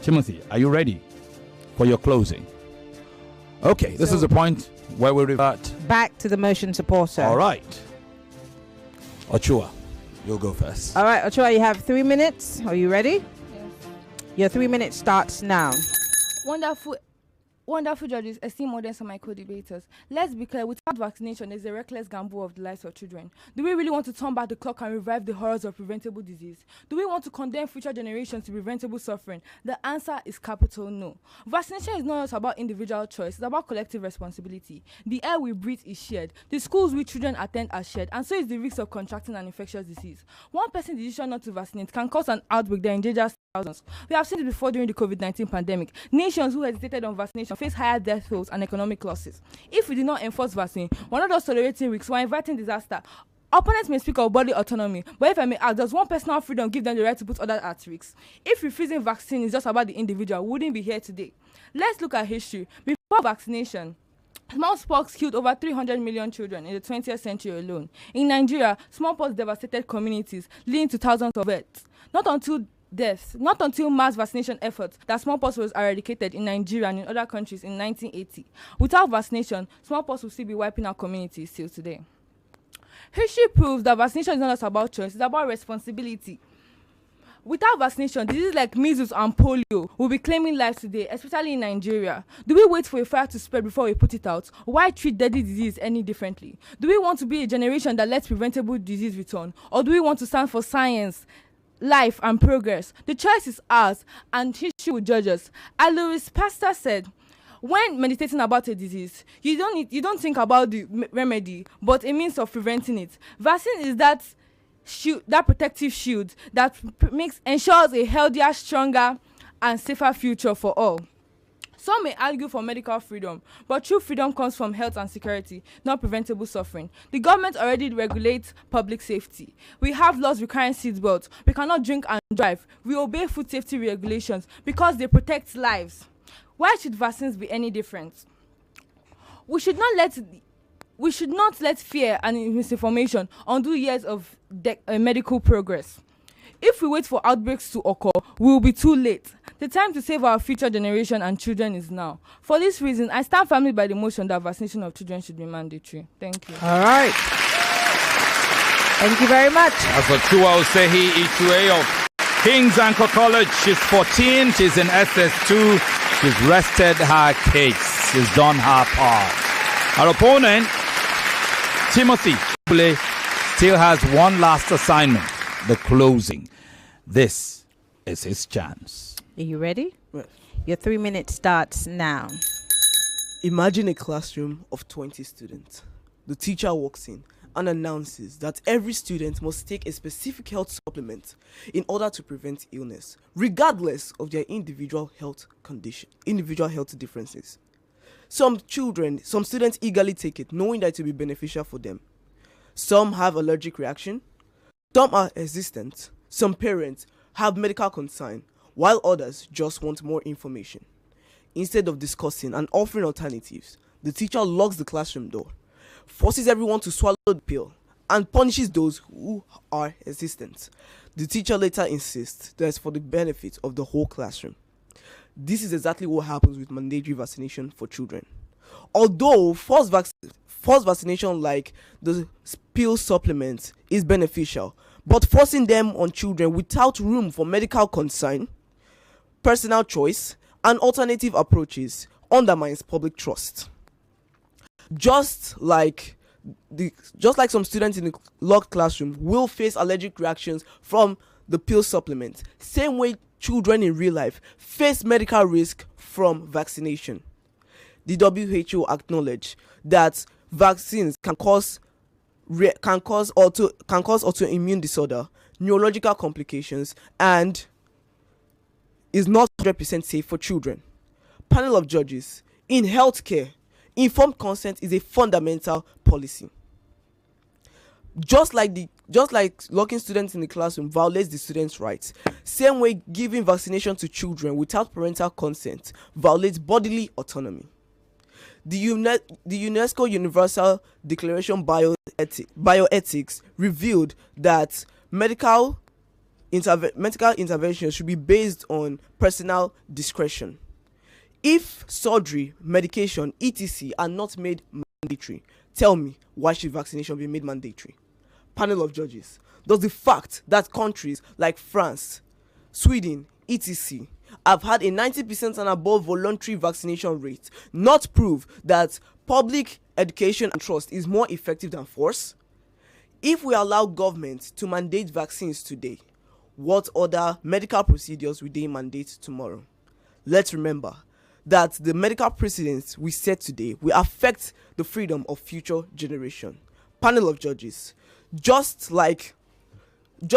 Timothy, are you ready for your closing? Okay, this is the point where we revert back to the motion supporter. All right. Ochuwa, you'll go first. All right, Ochuwa, you have 3 minutes. Are you ready? Yes. Your 3 minutes starts now. Wonderful judges, esteemed audience, and my co-debaters. Let's be clear, without vaccination, there's a reckless gamble of the lives of children. Do we really want to turn back the clock and revive the horrors of preventable disease? Do we want to condemn future generations to preventable suffering? The answer is capital no. Vaccination is not just about individual choice, it's about collective responsibility. The air we breathe is shared. The schools we children attend are shared, and so is the risk of contracting an infectious disease. One person's decision not to vaccinate can cause an outbreak that endangers thousands. We have seen it before during the COVID-19 pandemic. Nations who hesitated on vaccination face higher death tolls and economic losses. If we did not enforce vaccine, we're not just tolerating risks, we're inviting disaster. Opponents may speak of body autonomy, but if I may ask, does one personal freedom give them the right to put others at risk? If refusing vaccine is just about the individual, we wouldn't be here today. Let's look at history. Before vaccination, smallpox killed over 300 million children in the 20th century alone. In Nigeria, smallpox devastated communities, leading to thousands of deaths. Not until mass vaccination efforts that smallpox was eradicated in Nigeria and in other countries in 1980. Without vaccination, smallpox will still be wiping out communities till today. History proves that vaccination is not just about choice, it's about responsibility. Without vaccination, diseases like measles and polio will be claiming lives today, especially in Nigeria. Do we wait for a fire to spread before we put it out? Why treat deadly disease any differently? Do we want to be a generation that lets preventable disease return? Or do we want to stand for science, life, and progress? The choice is ours, and history will judge us. As Louis Pasteur said, when meditating about a disease, you don't think about the remedy, but a means of preventing it. Vaccine is that shield, that protective shield that ensures a healthier, stronger, and safer future for all. Some may argue for medical freedom, but true freedom comes from health and security, not preventable suffering. The government already regulates public safety. We have laws requiring seatbelts. We cannot drink and drive. We obey food safety regulations because they protect lives. Why should vaccines be any different? We should not let fear and misinformation undo years of medical progress. If we wait for outbreaks to occur, we will be too late. The time to save our future generation and children is now. For this reason, I stand firmly by the motion that vaccination of children should be mandatory. Thank you. All right. Thank you very much. As for Osehi Ichue of King's Anchor College, she's 14, she's in SS2, she's rested her case, she's done her part. Her opponent, Timothy Ebule, still has one last assignment, the closing. This is his chance. Are you ready? Yes. Your 3 minutes starts now. Imagine a classroom of 20 students. The teacher walks in and announces that every student must take a specific health supplement in order to prevent illness, regardless of their individual health differences. Some students eagerly take it, knowing that it will be beneficial for them. Some have allergic reaction, some are resistant, some parents have medical concern, while others just want more information. Instead of discussing and offering alternatives, the teacher locks the classroom door, forces everyone to swallow the pill, and punishes those who are resistant. The teacher later insists that it's for the benefit of the whole classroom. This is exactly what happens with mandatory vaccination for children. Although forced vaccination like the pill supplement is beneficial, but forcing them on children without room for medical concern, personal choice, and alternative approaches undermines public trust. Just like some students in the locked classroom will face allergic reactions from the pill supplement, same way children in real life face medical risk from vaccination. The WHO acknowledged that vaccines can cause autoimmune disorder, neurological complications, and is not 100% safe for children. Panel of judges, in healthcare, informed consent is a fundamental policy. Just like locking students in the classroom violates the students' rights, same way giving vaccination to children without parental consent violates bodily autonomy. The UNESCO Universal Declaration Bioethics revealed that medical intervention should be based on personal discretion. If surgery, medication, etc. are not made mandatory, tell me, why should vaccination be made mandatory? Panel of judges, does the fact that countries like France, Sweden, etc. have had a 90% and above voluntary vaccination rate not prove that public education and trust is more effective than force? If we allow government to mandate vaccines today, what other medical procedures will they mandate tomorrow? Let's remember that the medical precedents we set today will affect the freedom of future generation. Panel of judges, just like the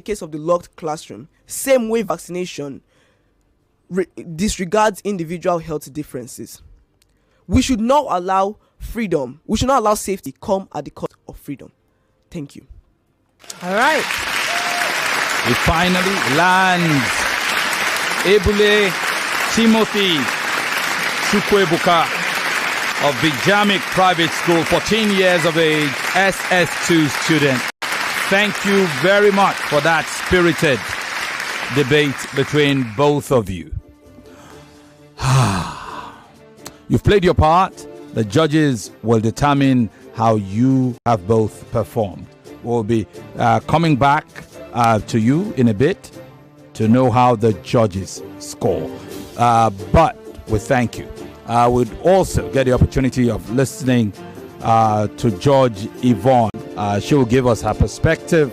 case of the locked classroom, same way vaccination disregards individual health differences. We should not allow safety come at the cost of freedom. Thank you. All right. We finally land. Ebule Timothy Chukwuebuka of Bijamic Private School, 14 years of age, SS2 student. Thank you very much for that spirited debate between both of you. You've played your part. The judges will determine how you have both performed. We'll be coming back to you in a bit to know how the judges score. But we thank you. We'd also get the opportunity of listening to Judge Yvonne. She will give us her perspective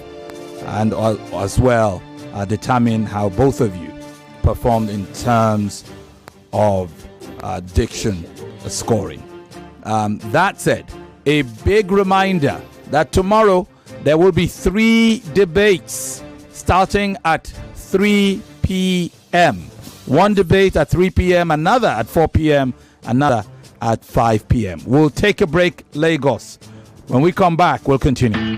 and as well determine how both of you performed in terms of diction scoring. That said, a big reminder that tomorrow there will be 3 debates starting at 3 p.m. One debate at 3 p.m., another at 4 p.m., another at 5 p.m. We'll take a break, Lagos. When we come back, we'll continue.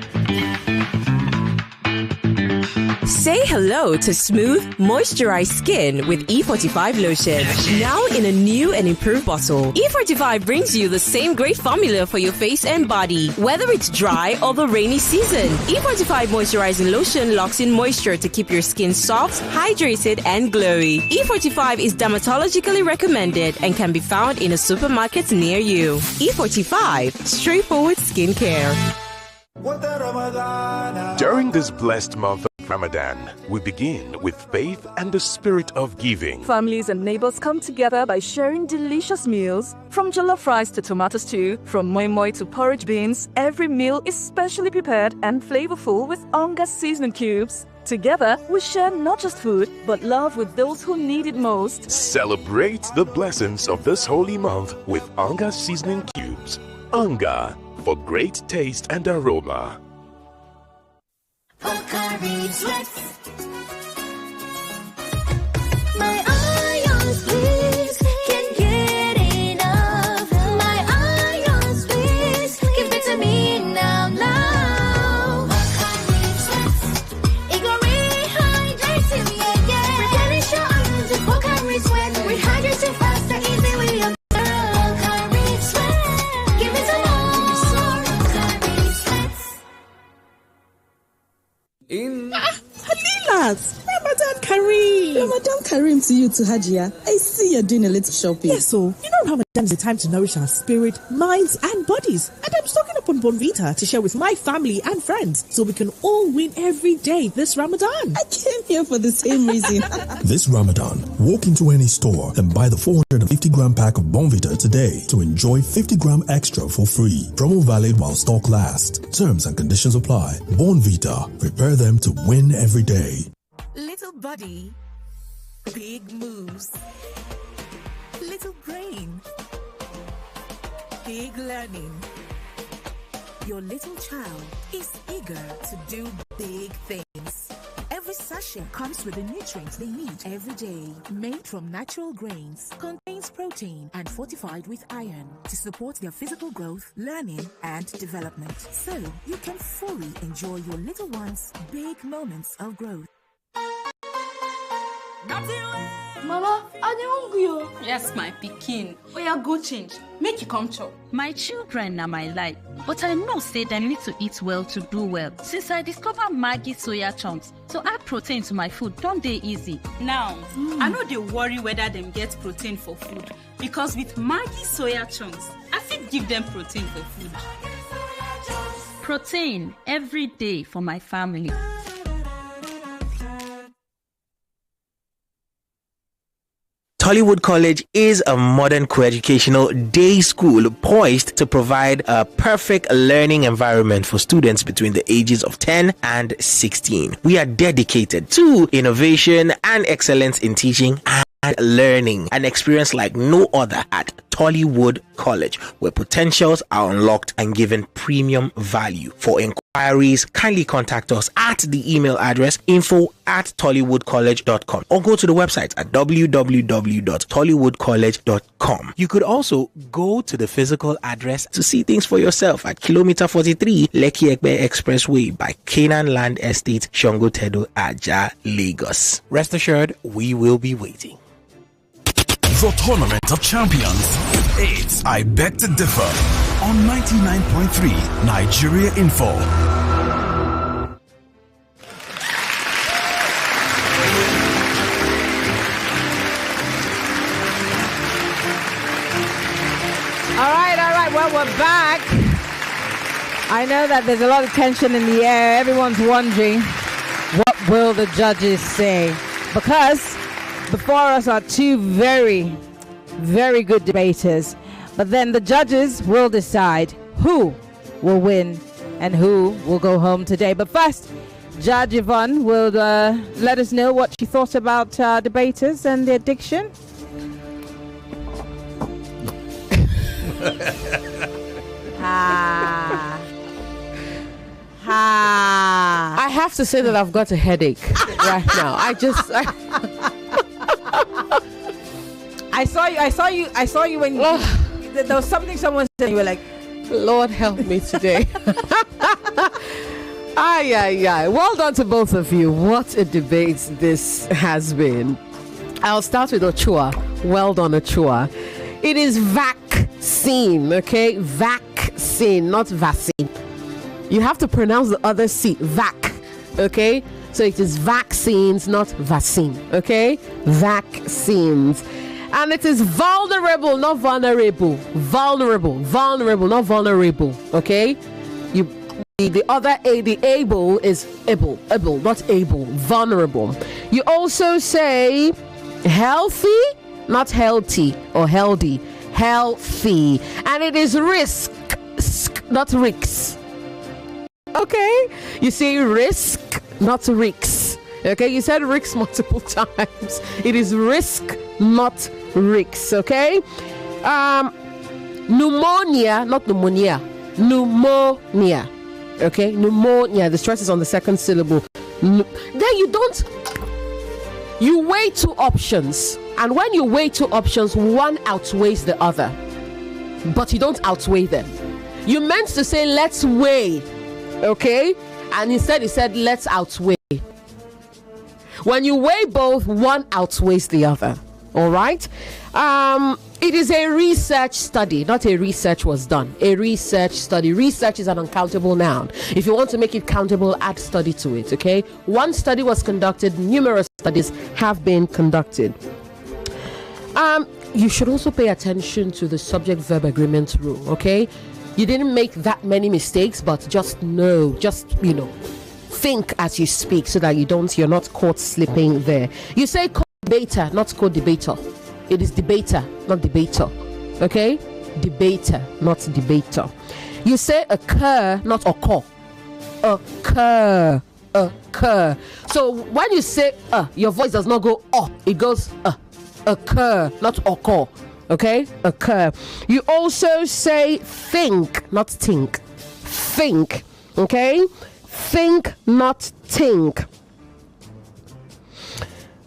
Say hello to smooth, moisturized skin with E45 lotion. Now in a new and improved bottle. E45 brings you the same great formula for your face and body, whether it's dry or the rainy season. E45 moisturizing lotion locks in moisture to keep your skin soft, hydrated, and glowy. E45 is dermatologically recommended and can be found in a supermarket near you. E45, straightforward skincare. During this blessed month of Ramadan, we begin with faith and the spirit of giving. Families and neighbors come together by sharing delicious meals. From jollof rice to tomato stew, from moi moi to porridge beans, every meal is specially prepared and flavorful with Onga seasoning cubes. Together, we share not just food, but love with those who need it most. Celebrate the blessings of this holy month with Onga seasoning cubes. Onga, for great taste and aroma. My ions, please, can't get enough. My ions, please, give it to me now. It go rehydrate you, yeah. Replenish your ions with Pocari Sweat. Rehydrate you faster, easy with your Pocari Sweat. Give it some more. Pocari Sweat. Halilas, Ramadan Kareem. Ramadan Kareem to you, to Hajia. I see you're doing a little shopping. Yes, so you know Ramadan is a time to nourish our spirit, minds, and bodies. And I'm stocking up on Bonvita to share with my family and friends so we can all win every day this Ramadan. I came here for the same reason. This Ramadan, walk into any store and buy the 450-gram pack of Bonvita today to enjoy 50-gram extra for free. Promo valid while stock lasts. Terms and conditions apply. Bonvita, prepare them to win every day. Little body, big moves. Little brain, big learning. Your little child is eager to do big things. Every sachet comes with the nutrients they need every day. Made from natural grains, contains protein and fortified with iron to support their physical growth, learning, and development. So you can fully enjoy your little one's big moments of growth. Mama, are you hungry? Yes, my pikin. Oya, go change. Make you come chop. My children are my life, but I know say they need to eat well to do well. Since I discovered Maggi soya chunks, to add protein to my food don't dey easy. Now, I know they worry whether them get protein for food, because with Maggi soya chunks, I fit give them protein for food. Protein every day for my family. Tollywood College is a modern co-educational day school poised to provide a perfect learning environment for students between the ages of 10 and 16. We are dedicated to innovation and excellence in teaching and learning, an experience like no other at Tollywood College, where potentials are unlocked and given premium value. For inquiries, kindly contact us at the email address info@tollywoodcollege.com or go to the website at www.tollywoodcollege.com. You could also go to the physical address to see things for yourself at kilometer 43 Lekki Ekpe Expressway by Canaan Land Estate, Shongo Tedo, Aja, Lagos. Rest assured, we will be waiting. The Tournament of Champions. It's I Beg to Differ on 99.3 Nigeria Info. All right. Well, we're back. I know that there's a lot of tension in the air. Everyone's wondering, what will the judges say? Because before us are two very, very good debaters. But then the judges will decide who will win and who will go home today. But first, Judge Yvonne will let us know what she thought about debaters and their diction. I have to say that I've got a headache right now. I saw you when there was something someone said, you were like, Lord help me today. Aye, aye, aye. Well done to both of you. What a debate this has been. I'll start with Ochuwa. Well done, Ochuwa. It is vaccine, okay? Vaccine, not vaccine. You have to pronounce the other C, vac, okay? So it is vaccines, not vaccine, okay? Vaccines. And it is vulnerable, not vulnerable. Vulnerable, not vulnerable, okay? The other A, the able is able, not able, vulnerable. You also say healthy, not healthy or healthy, healthy. And it is risk, not risks. Okay? You say risk, not risks. Okay? You said risks multiple times. It is risk, not risks. Okay? Pneumonia, not pneumonia. Pneumonia. Okay, pneumonia. The stress is on the second syllable. Then you weigh two options, and when you weigh two options, one outweighs the other, but you don't outweigh them. You meant to say let's weigh, okay, and instead you said let's outweigh. When you weigh both, one outweighs the other. All right. It is a research study, not a research was done. A research study. Research is an uncountable noun. If you want to make it countable, add study to it, okay? One study was conducted, numerous studies have been conducted. You should also pay attention to the subject-verb agreement rule, okay? You didn't make that many mistakes, but just think as you speak so that you're not caught slipping there. You say co-debater, not co-debater. It is debater, not debater. Okay? Debater, not debater. You say occur, not occur. Occur. So when you say your voice does not go it goes occur, not occur. Okay? Occur. You also say think, not think. Think. Okay? Think, not think.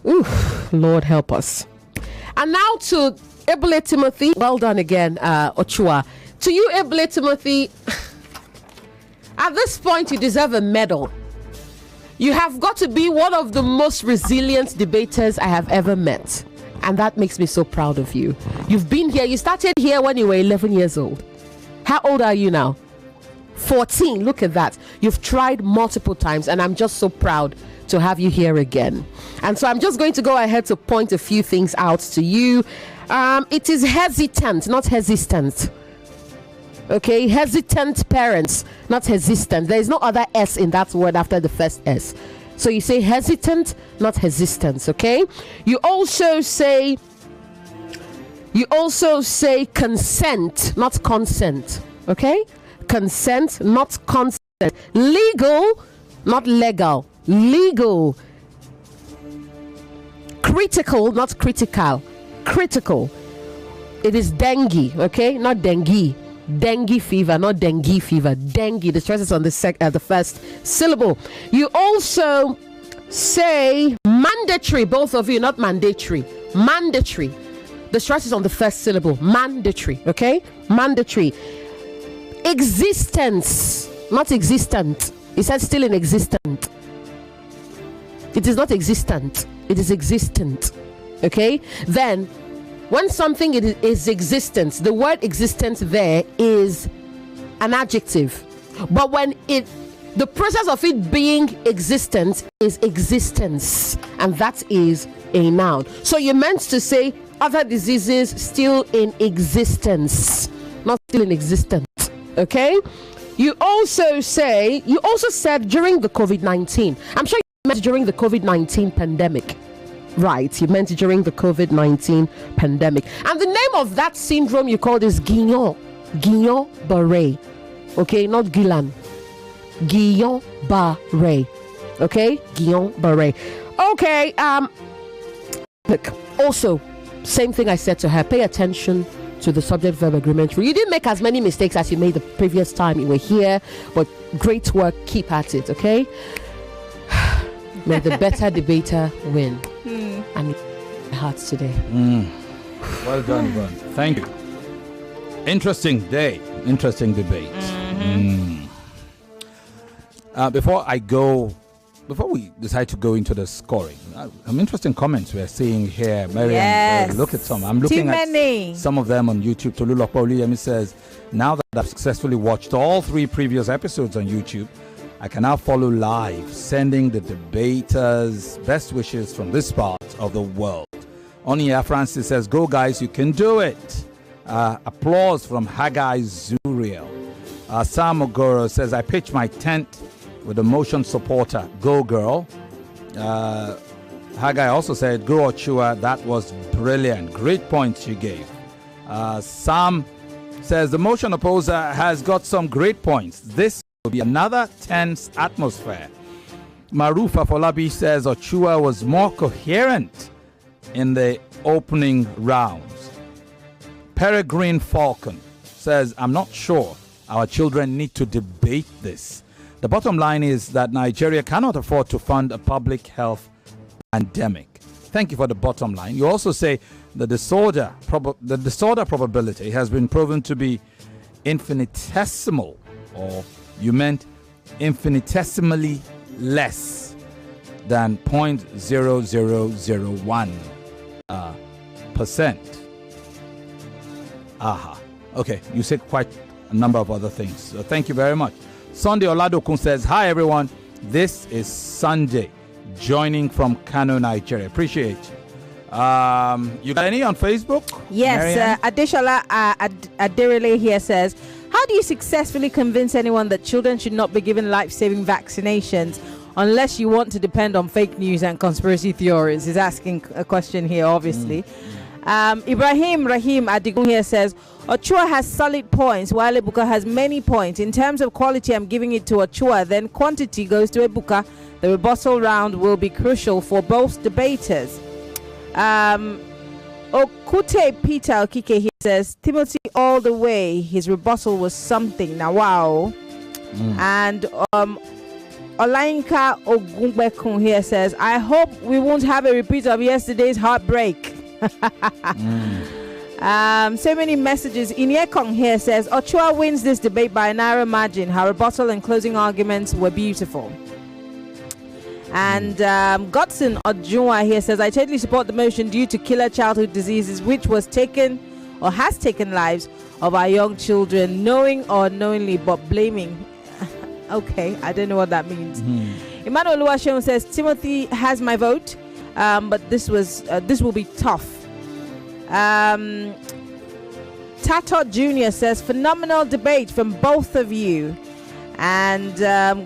Oof, Lord help us. And now to Ebule Timothy. Well done again, Ochuwa. To you, Ebule Timothy, at this point, you deserve a medal. You have got to be one of the most resilient debaters I have ever met. And that makes me so proud of you. You've been here. You started here when you were 11 years old. How old are you now? 14. Look at that. You've tried multiple times, and I'm just so proud to have you here again. And so I'm just going to go ahead to point a few things out to you. It is hesitant, not hesitant. Okay, hesitant parents, not hesitant. There is no other S in that word after the first S. So you say hesitant, not hesitance. Okay. You also say consent, not consent. Okay, consent, not consent. Legal, not legal. Legal. Critical, not critical. Critical. It is dengue, okay? Not dengue. Dengue fever, not dengue fever. Dengue. The stress is on the first syllable. You also say mandatory, both of you, not mandatory. Mandatory. The stress is on the first syllable. Mandatory, okay? Mandatory. Existence, not existent. It says still in existent. It is not existent. It is existent. Okay? Then, when something is existent, the word existent there is an adjective. But when the process of it being existent is existence. And that is a noun. So you meant to say other diseases still in existence. Not still in existence. Okay? You also said during the COVID-19. I'm sure meant during the COVID-19 pandemic. Right, you meant during the COVID-19 pandemic. And the name of that syndrome you called is Guillain-Barré. Okay, not Guillain. Guillain-Barré. Okay, Guillain-Barré. Okay, look, also, same thing I said to her, pay attention to the subject verb agreement rule. You didn't make as many mistakes as you made the previous time you were here, but great work, keep at it, okay? May the better debater win. And my heart today. Well done, Yvonne. Thank you. Interesting day, interesting debate. Before we decide to go into the scoring, some interesting comments we're seeing here. Maryann, Yes. look at some. I'm looking Too at many. some of them on YouTube. Tolulopo Oluyemi says, now that I've successfully watched all 3 previous episodes on YouTube, I can now follow live, sending the debaters best wishes from this part of the world. Onia Francis says, go guys, you can do it. Applause from Haggai Zuriel. Sam Ogoro says, I pitch my tent with a motion supporter. Go girl. Haggai also said, go Ochuwa, that was brilliant. Great points you gave. Sam says, the motion opposer has got some great points. This will be another tense atmosphere. Marufa Folabi says, Ochuwa was more coherent in the opening rounds. Peregrine Falcon says, I'm not sure our children need to debate this. The bottom line is that Nigeria cannot afford to fund a public health pandemic. Thank you for the bottom line. You also say the disorder probability has been proven to be infinitesimal, or you meant infinitesimally less than 0.0001%. Aha. Okay, you said quite a number of other things. So thank you very much. Sunday Oladokun says, hi everyone, this is Sunday, joining from Kano, Nigeria. Appreciate you. You got any on Facebook? Yes, Adeshola Aderele here says, how do you successfully convince anyone that children should not be given life-saving vaccinations unless you want to depend on fake news and conspiracy theories? He's asking a question here, obviously. Ibrahim Rahim Adigun here says, Ochuwa has solid points while Ebuka has many points. In terms of quality, I'm giving it to Ochuwa. Then quantity goes to Ebuka. The rebuttal round will be crucial for both debaters. Okute Peter Okike here says, Timothy all the way. His rebuttal was something. Now, wow. And Olainka Ogunbekun here says, I hope we won't have a repeat of yesterday's heartbreak. So many messages. Inyekong here says, Ochuwa wins this debate by a narrow margin. Her rebuttal and closing arguments were beautiful. And Godson Ojuwa here says, I totally support the motion due to killer childhood diseases, which was taken or has taken lives of our young children, knowing or unknowingly, but blaming. Okay, I don't know what that means. Emmanuel Luashon says, Timothy has my vote, but this will be tough. Tato Jr. says, phenomenal debate from both of you. And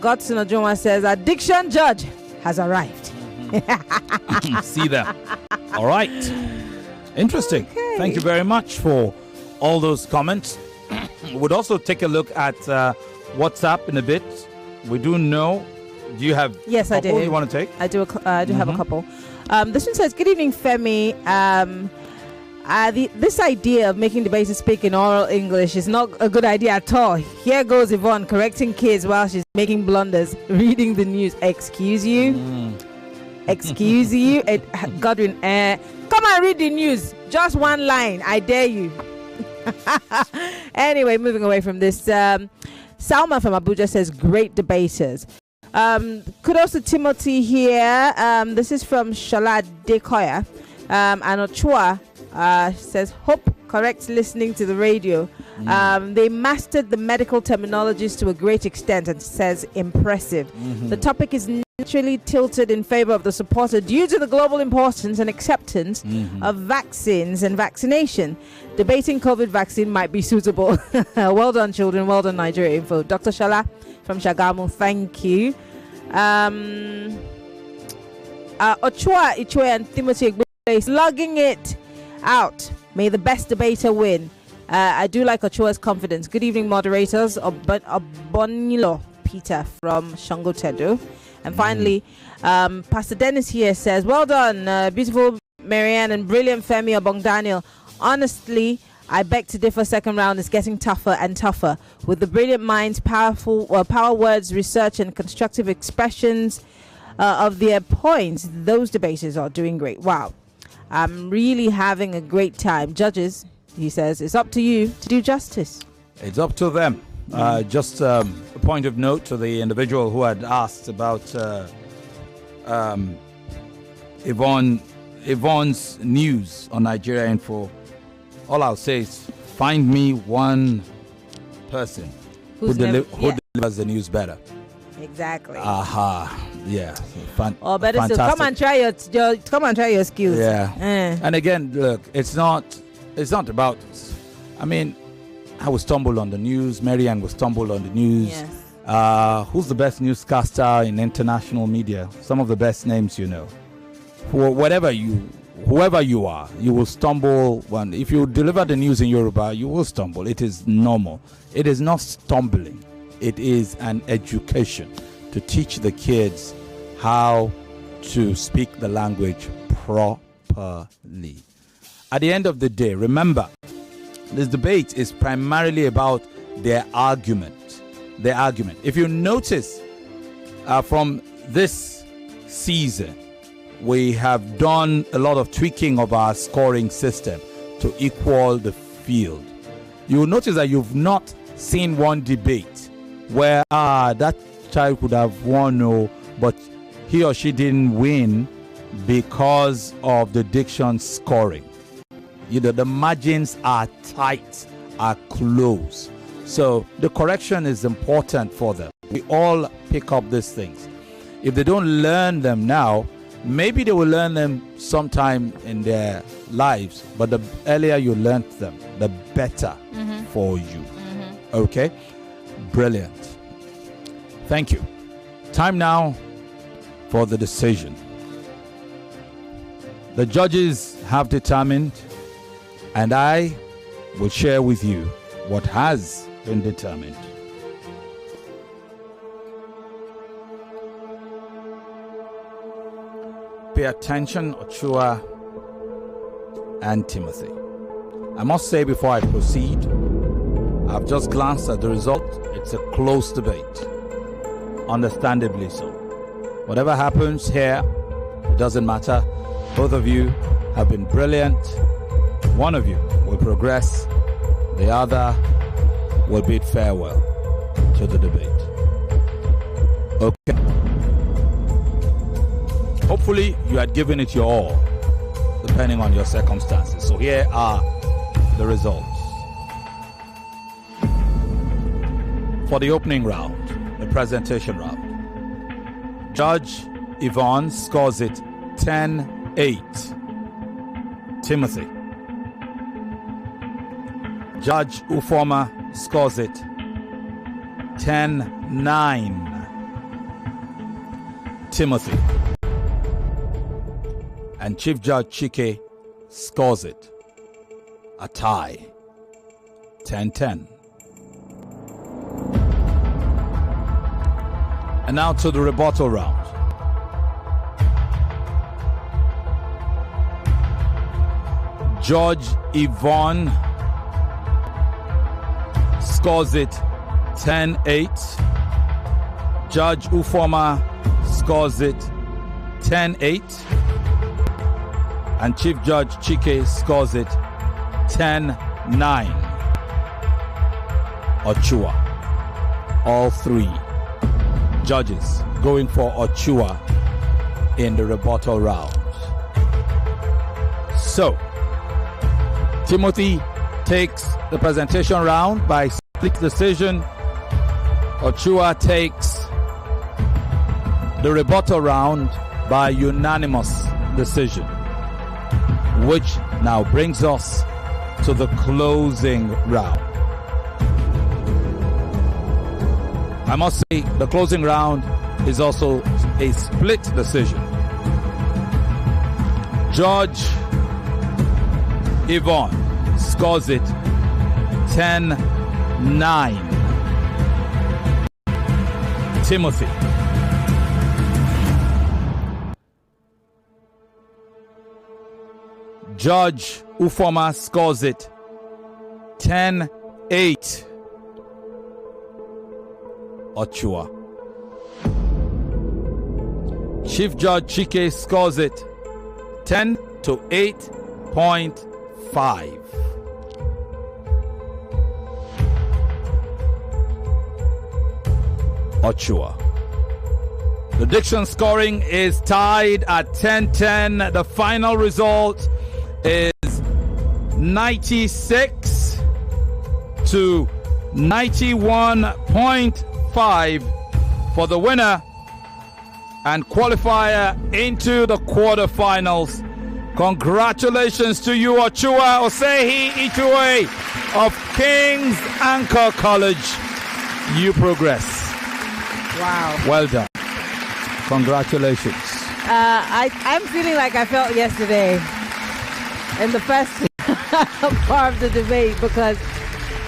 Godson Ojuwa says, addiction judge has arrived. See that. All right. Interesting. Okay. Thank you very much for all those comments. We'd also take a look at WhatsApp in a bit. We do know. Do you have Yes, I do. You want to take? I do have a couple. This one says, good evening, Femi. This idea of making debaters speak in oral English is not a good idea at all. Here goes Yvonne correcting kids while she's making blunders, reading the news. Excuse you? Excuse you? Godwin, come and read the news. Just one line. I dare you. Anyway, moving away from this. Salma from Abuja says, great debaters. Kudos to Timothy here. This is from Shala Dekoya. And Ochuwa says, hope correct listening to the radio. They mastered the medical terminologies to a great extent and says impressive. The topic is naturally tilted in favor of the supporter due to the global importance and acceptance of vaccines and vaccination. Debating COVID vaccine might be suitable. Well done, children. Well done, Nigeria Info. Dr. Shala from Shagamu, thank you. Ochuwa, Ichue, and Timothy Ebule slugging it out. May the best debater win. I do like Ochua's confidence. Good evening, moderators. Obonilo Peter from Shango Tedo. And finally, Pastor Dennis here says, well done, beautiful Maryann and brilliant Femi Obong-Daniels. Honestly, I beg to differ. Second round is getting tougher and tougher. With the brilliant minds, power words, research, and constructive expressions of their points, those debaters are doing great. Wow. I'm really having a great time. Judges, he says, it's up to you to do justice. It's up to them. Just a point of note to the individual who had asked about Yvonne's news on Nigeria Info. All I'll say is find me one person who delivers the news better. Exactly. Aha. Yeah. Or better still, come and try your skills. Yeah. And again, look, it's not about. I mean, I will stumble on the news. Maryann will stumble on the news. Yes. Who's the best newscaster in international media? Some of the best names you know. Whoever you are, you will stumble. If you deliver the news in Yoruba, you will stumble. It is normal. It is not stumbling. It is an education to teach the kids how to speak the language properly. At the end of the day, remember, this debate is primarily about their argument. If you notice, from this season, we have done a lot of tweaking of our scoring system to equal the field. You'll notice that you've not seen one debate where that child could have won, but he or she didn't win because of the diction scoring. The margins are tight, are close. So the correction is important for them. We all pick up these things. If they don't learn them now, maybe they will learn them sometime in their lives, but the earlier you learn them, the better for you. Okay? Brilliant. Thank you. Time now for the decision. The judges have determined, and I will share with you what has been determined. Pay attention, Ochuwa and Timothy. I must say before I proceed, I've just glanced at the result. It's a close debate. Understandably so. Whatever happens here, it doesn't matter. Both of you have been brilliant. One of you will progress. The other will bid farewell to the debate. Okay. Hopefully you had given it your all, depending on your circumstances. So here are the results. For the opening round, the presentation round, Judge Yvonne scores it 10-8. Timothy. Judge Ufoma scores it 10-9. Timothy. And Chief Judge Chike scores it a tie, 10-10. And now to the rebuttal round. Judge Yvonne scores it 10-8. Judge Ufoma scores it 10-8. And Chief Judge Chike scores it 10-9. Ochuwa. All three judges going for Ochuwa in the rebuttal round. So, Timothy takes the presentation round by split decision. Ochuwa takes the rebuttal round by unanimous decision, which now brings us to the closing round. I must say the closing round is also a split decision. Judge Yvonne scores it 10-9. Timothy. Judge Ufoma scores it 10-8. Ochuwa. Chief Judge Chike scores it 10-8.5. Ochuwa. The diction scoring is tied at 10-10. The final result is 96 to 91.5 for the winner and qualifier into the quarterfinals. Congratulations to you, Ochuwa, Osehi, Ichue of King's Anchor College. You progress. Wow. Well done. Congratulations. I'm feeling like I felt yesterday in the first part of the debate because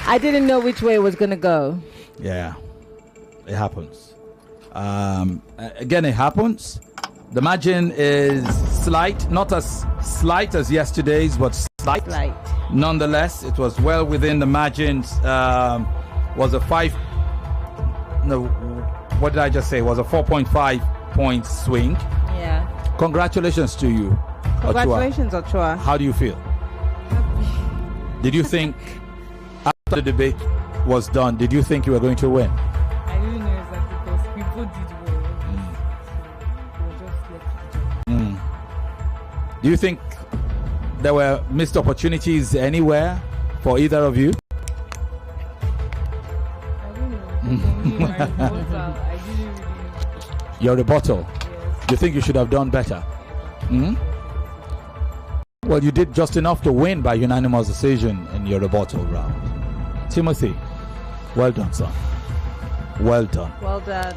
I didn't know which way it was going to go. Yeah, it happens. Again, it happens. The margin is slight, not as slight as yesterday's, but slight. Nonetheless, it was well within the margins. Was a 4.5 point swing. Yeah. Congratulations to you, Congratulations, Ochuwa. How do you feel? Did you think after the debate was done, did you think you were going to win? I didn't know exactly because people did well. Do you think there were missed opportunities anywhere for either of you? Your rebuttal. You think you should have done better? Well, you did just enough to win by unanimous decision in your rebuttal round. Timothy, well done, son. Well done. Well done.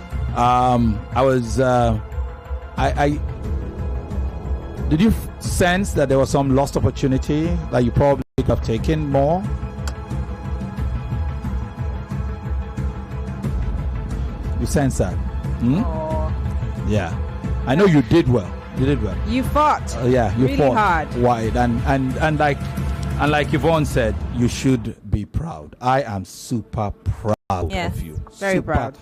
Did you sense that there was some lost opportunity that you probably could have taken more? You sense that? Yeah. I know you did well. You did well. You fought. Yeah, you really fought hard. wide, and like Yvonne said, you should be proud. I am super proud of you. Very super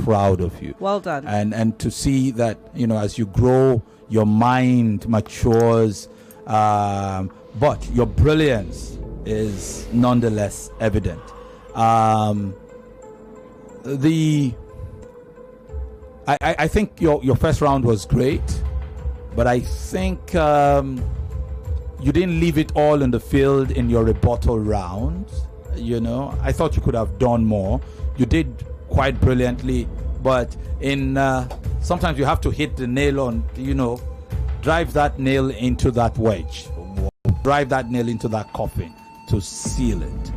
proud of you. Well done. And to see that, as you grow, your mind matures, but your brilliance is nonetheless evident. I think your first round was great, but I think you didn't leave it all in the field in your rebuttal round. I thought you could have done more. You did quite brilliantly, but sometimes you have to hit the nail on, drive that nail into that wedge, drive that nail into that coffin to seal it.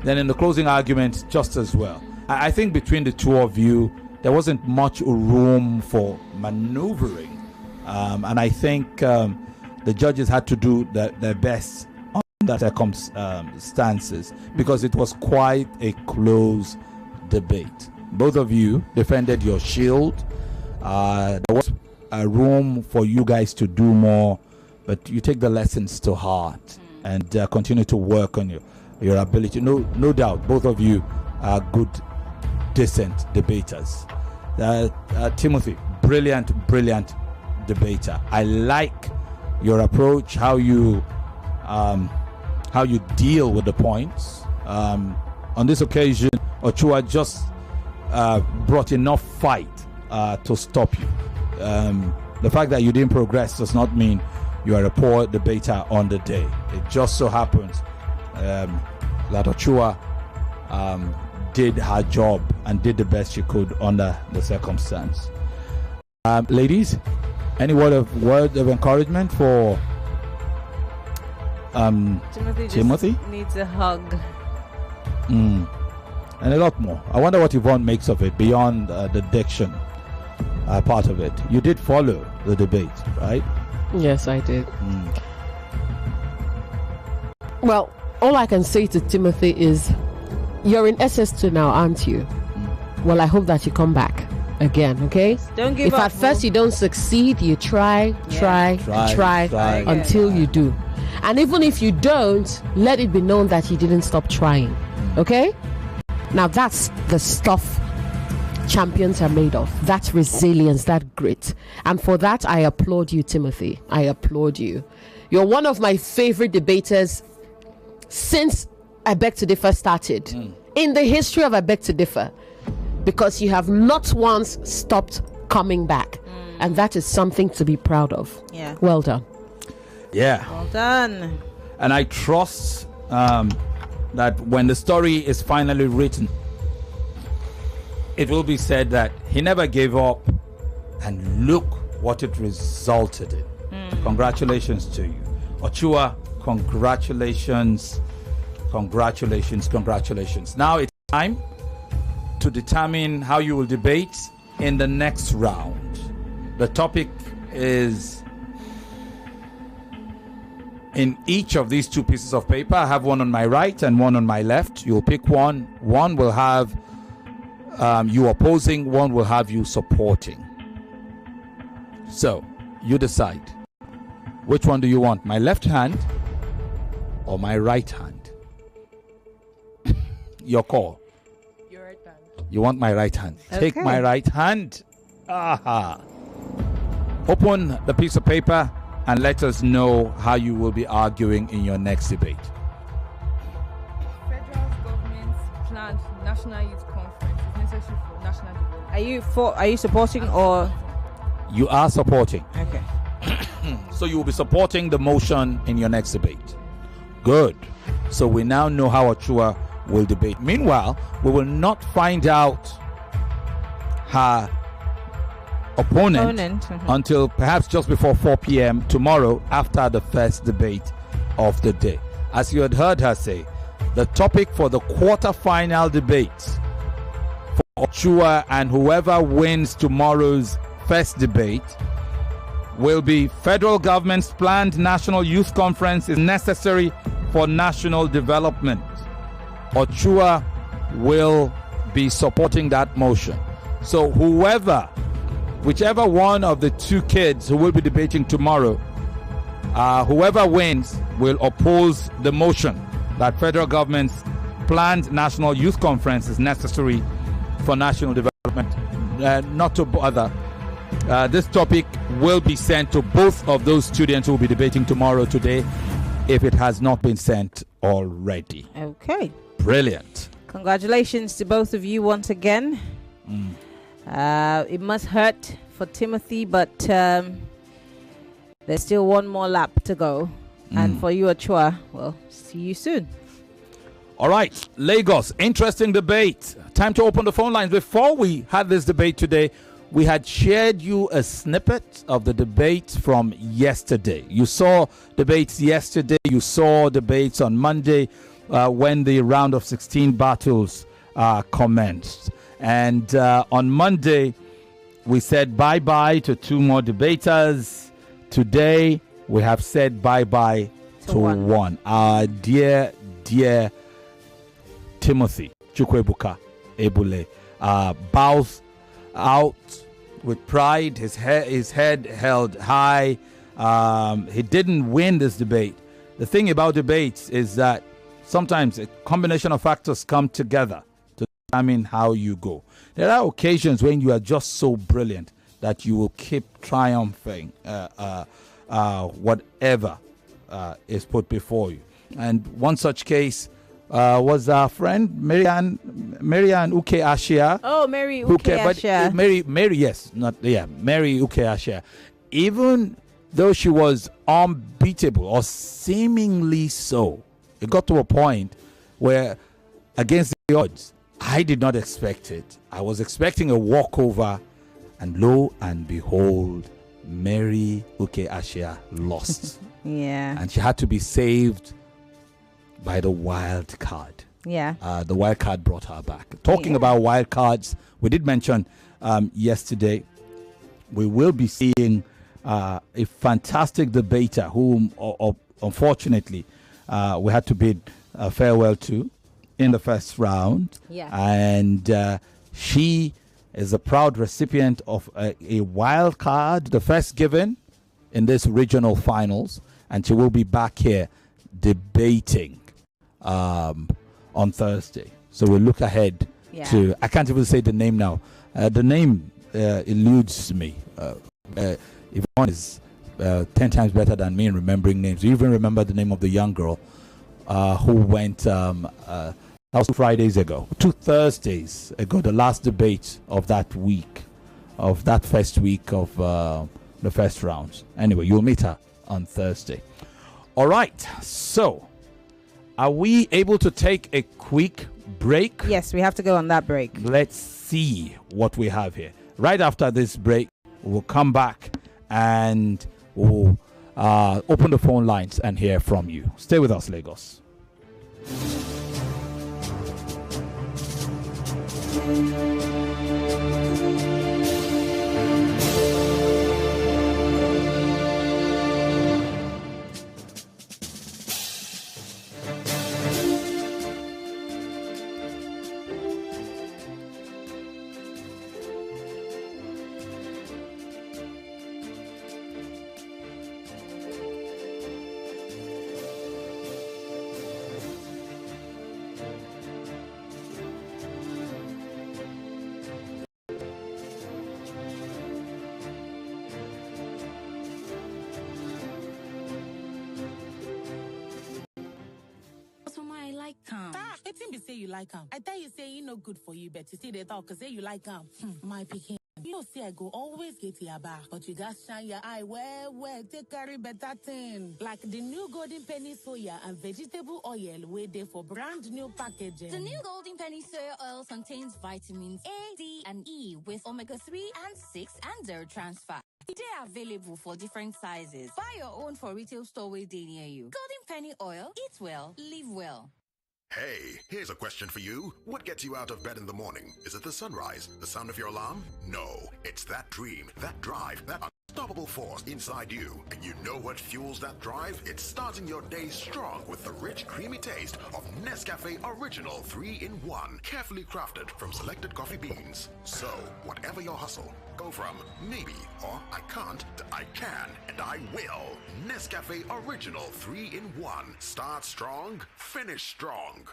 Then in the closing argument, just as well. I think between the two of you, there wasn't much room for maneuvering. And I think the judges had to do their best on that circumstances because it was quite a close debate. Both of you defended your shield. There was a room for you guys to do more, but you take the lessons to heart and continue to work on your ability. No doubt, both of you are good, decent debaters. Timothy, brilliant debater. I like your approach, how you deal with the points. On this occasion, Ochuwa just brought enough fight to stop you. The fact that you didn't progress does not mean you are a poor debater on the day. It just so happens that Ochuwa did her job and did the best she could under the circumstance. Ladies, any word of encouragement for Timothy? Just needs a hug. And a lot more. I wonder what Yvonne makes of it beyond the diction part of it. You did follow the debate, right? Yes, I did. Well, all I can say to Timothy is, you're in SS2 now, aren't you? Well, I hope that you come back again, okay? Don't give up. If at first you don't succeed, you try until you do. And even if you don't, let it be known that you didn't stop trying, okay? Now that's the stuff champions are made of. That resilience, that grit. And for that, I applaud you, Timothy. I applaud you. You're one of my favorite debaters since I Beg to Differ started. In the history of I Beg to Differ, because you have not once stopped coming back. And that is something to be proud of. Yeah. Well done. Yeah. Well done. And I trust that when the story is finally written, it will be said that he never gave up, and look what it resulted in. Congratulations to you. Ochuwa, congratulations. Now it's time to determine how you will debate in the next round. The topic is in each of these two pieces of paper. I have one on my right and one on my left. You'll pick one. One will have you opposing, one will have you supporting. So, you decide. Which one do you want? My left hand or my right hand? Your call. Your right hand. You want my right hand. Okay. Take my right hand. Aha. Open the piece of paper and let us know how you will be arguing in your next debate. Federal government's planned National Youth Conference is necessary for national development. Are you supporting or? You are supporting. Okay. So you will be supporting the motion in your next debate. Good. So we now know how Ochuwa will debate. Meanwhile, we will not find out her opponent until perhaps just before 4 p.m. tomorrow, after the first debate of the day. As you had heard her say, the topic for the quarter-final debates for Ochuwa and whoever wins tomorrow's first debate will be federal government's planned National Youth Conference is necessary for national development. Ochuwa will be supporting that motion. So whichever one of the two kids who will be debating tomorrow, whoever wins will oppose the motion that federal government's planned National Youth Conference is necessary for national development. Not to bother. This topic will be sent to both of those students who will be debating tomorrow today, if it has not been sent already. Okay. Brilliant. Congratulations to both of you once again. It must hurt for Timothy, but there's still one more lap to go. And for you, Ochuwa, well, see you soon. All right, Lagos, interesting debate. Time to open the phone lines. Before we had this debate today, we had shared you a snippet of the debate from yesterday. You saw debates yesterday. You saw debates on Monday when the round of 16 battles commenced. And on Monday, we said bye-bye to two more debaters. Today, we have said bye-bye to one. Our dear Timothy Chukwuebuka Ebule bows out with pride, his head held high. He didn't win this debate. The thing about debates is that sometimes a combination of factors come together to determine how you go. There are occasions when you are just so brilliant that you will keep triumphing whatever is put before you. And one such case was our friend Maryann Uke Ashia. Oh, Mary Uke Ashia. Mary Uke Ashia. Even though she was unbeatable or seemingly so, it got to a point where, against the odds, I did not expect it. I was expecting a walkover, and lo and behold, Mary Uke Ashia lost. Yeah. And she had to be saved by the wild card. Yeah. The wild card brought her back. Talking about wild cards, we did mention yesterday, we will be seeing a fantastic debater whom, unfortunately, we had to bid farewell to in the first round. Yeah. And she is a proud recipient of a wild card, the first given in this regional finals. And she will be back here debating on Thursday. So we'll look ahead to, I can't even say the name now. The name eludes me. Yvonne is 10 times better than me in remembering names. You even remember the name of the young girl who went That was 2 Fridays ago. 2 Thursdays ago, the last debate of that week, of that first week of the first rounds. Anyway, you'll meet her on Thursday. All right. So, are we able to take a quick break? Yes, we have to go on that break. Let's see what we have here. Right after this break, we'll come back and we'll open the phone lines and hear from you. Stay with us, Lagos. Wetin be say you like am? I tell you say e no good for you, but you still dey talk say you like am. My pikin, you know say I go always get your back, but you gats shine your eye well, take carry better thing. Like the new Golden Penny soya and vegetable oil wey dey for brand new packaging. The new Golden Penny soya oil contains vitamins A, D, and E with omega-3 and 6 and 0 trans fat. They are available for different sizes. Buy your own for retail store where they near you. Golden Penny oil, eat well, live well. Hey, here's a question for you. What gets you out of bed in the morning? Is it the sunrise? The sound of your alarm? No, it's that dream, that drive, that unstoppable force inside you. And you know what fuels that drive? It's starting your day strong with the rich, creamy taste of Nescafe Original 3-in-1, carefully crafted from selected coffee beans. So, whatever your hustle, go from maybe or I can't to I can and I will. Nescafe Original 3-in-1. Start strong, finish strong.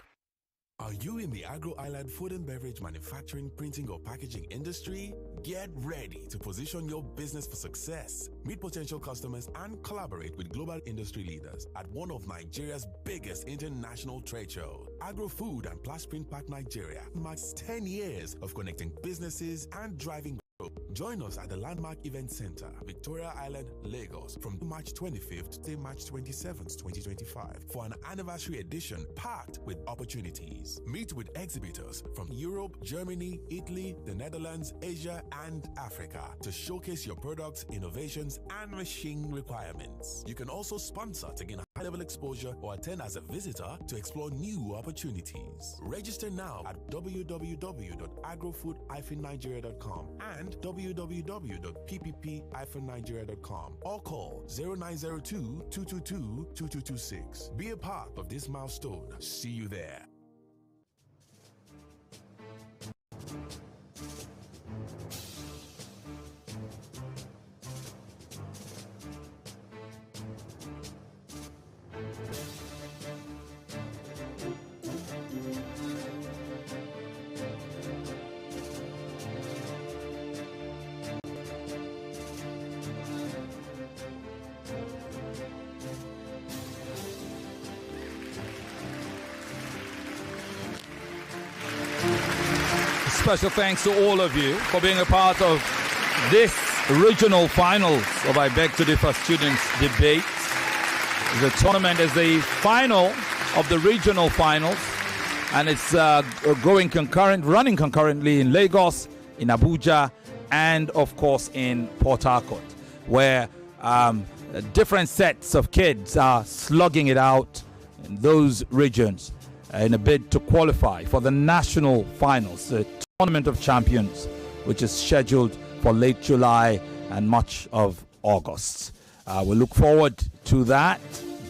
Are you in the Agro-Island food and beverage manufacturing, printing, or packaging industry? Get ready to position your business for success. Meet potential customers and collaborate with global industry leaders at one of Nigeria's biggest international trade shows. Agro-Food and Plus Print Pack Nigeria marks 10 years of connecting businesses and driving growth. Join us at the Landmark Event Center, Victoria Island, Lagos, from March 25th to March 27th, 2025, for an anniversary edition packed with opportunities. Meet with exhibitors from Europe, Germany, Italy, the Netherlands, Asia, and Africa to showcase your products, innovations, and machine requirements. You can also sponsor to gain high-level exposure or attend as a visitor to explore new opportunities. Register now at www.agrofood-nigeria.com and www.ppp-nigeria.com or call 0902-222-2226. Be a part of this milestone. See you there. Special thanks to all of you for being a part of this regional finals of I Beg to Differ Students Debate. The tournament is the final of the regional finals, and it's running concurrently in Lagos, in Abuja, and of course in Port Harcourt, where different sets of kids are slugging it out in those regions in a bid to qualify for the national finals, the Tournament of Champions, which is scheduled for late July and much of August. We look forward to that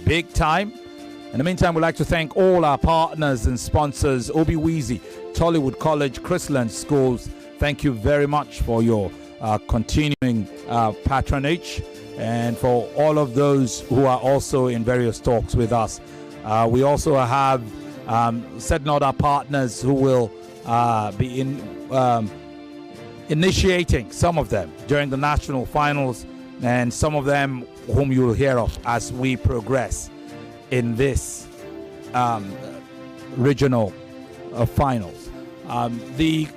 big time. In the meantime, we'd like to thank all our partners and sponsors, Obi-Weezy, Tollywood College, Chrisland Schools. Thank you very much for your continuing patronage, and for all of those who are also in various talks with us. We also have certain other partners who will be initiating some of them during the national finals, and some of them whom you will hear of as we progress in this regional finals. The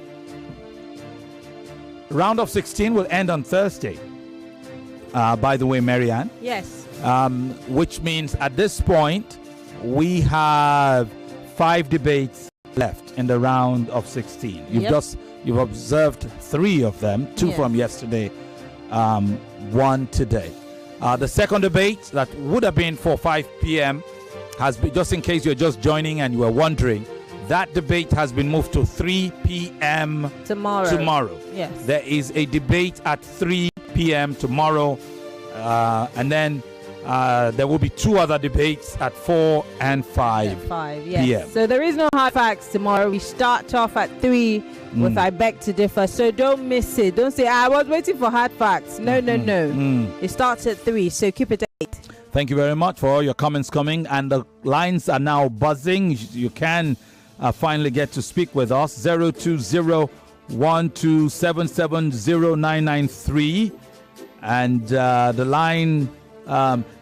round of 16 will end on Thursday. By the way, Maryann. Yes. Which means at this point we have 5 debates left in the round of 16. You've observed 3 of them, 2 from yesterday, 1 today. The second debate that would have been for 5 p.m. has been, just in case you're just joining and you were wondering, that debate has been moved to 3 p.m. tomorrow. Yes. There is a debate at 3 p.m. tomorrow, and then there will be 2 other debates at 4 and 5 p.m. So there is no hard facts tomorrow. We start off at 3 with I Beg to Differ. So don't miss it. Don't say, I was waiting for hard facts. No. It starts at 3. So keep it at 8. Thank you very much for all your comments coming. And the lines are now buzzing. You can finally get to speak with us. 020-1277-0993. And the line...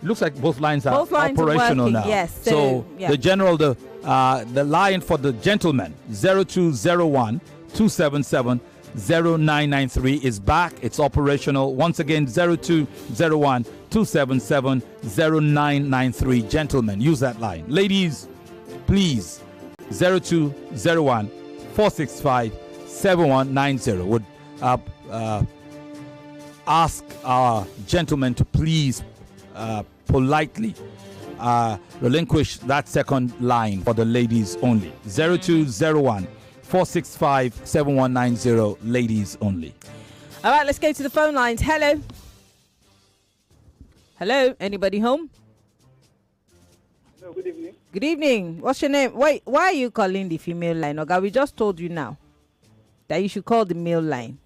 looks like both lines are operational now. Yes. So the line for the gentleman 0201-277-0993 is back. It's operational. Once again, 0201-277-0993. Gentlemen, use that line. Ladies, please, 0201-465-7190. Would ask our gentlemen to please politely relinquish that second line for the ladies only. 0201-465-7190, ladies only. All right, let's go to the phone lines. Hello. Anybody home? Hello, good evening. Good evening. What's your name? Wait, why are you calling the female line? Okay, we just told you now that you should call the male line.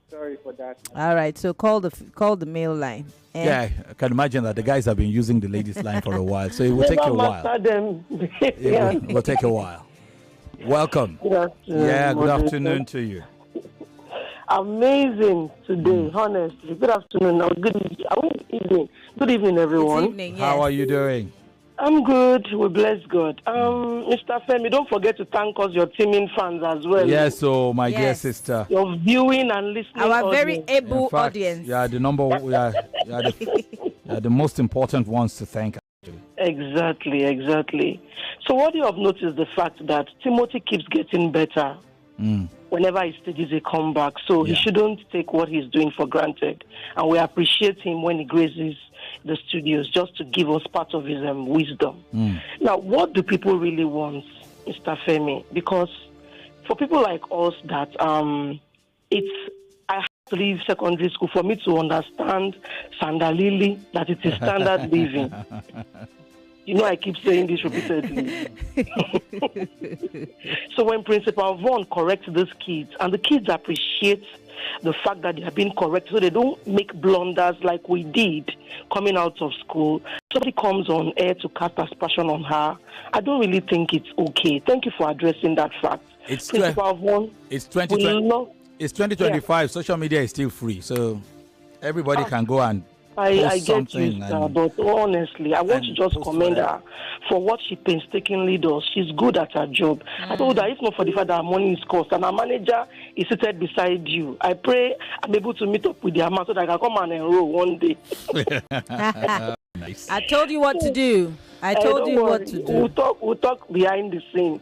Sorry for that. All right, so call the male line. Yeah, I can imagine that the guys have been using the ladies line for a while, so it will take a while. It will take a while. Welcome. Good afternoon. Yeah, good afternoon to you. Amazing today, honestly. Good afternoon. Good evening. Good evening, everyone. Good evening, yes. How are you doing? I'm good. We bless God. Mr. Femi, don't forget to thank us, your teaming fans as well. Yes, so my dear sister. Your viewing and listening. Our very able audience. Yeah, the most important ones to thank. Exactly. So what you have noticed is the fact that Timothy keeps getting better whenever he stages a comeback. So he shouldn't take what he's doing for granted. And we appreciate him when he graces the studios just to give us part of his wisdom. Now, what do people really want, Mr. Femi? Because for people like us that I have to leave secondary school for me to understand Sandalili, that it is standard living. You know, I keep saying this repeatedly. So when Principal Vaughn corrects these kids, and the kids appreciate the fact that they are being corrected, so they don't make blunders like we did coming out of school. Somebody comes on air to cast aspersion on her. I don't really think it's okay. Thank you for addressing that fact. It's Principal Vaughn. It's 2020. It's 2025. Social media is still free, so everybody can go and I get you, sir, but honestly, I want to just commend her for what she painstakingly does. She's good at her job. I told her, if not for the fact that her money is cost and her manager is seated beside you, I pray I'm able to meet up with the amount so that I can come and enroll one day. Nice. I told you what to do. I told you what to do. We'll talk behind the scene.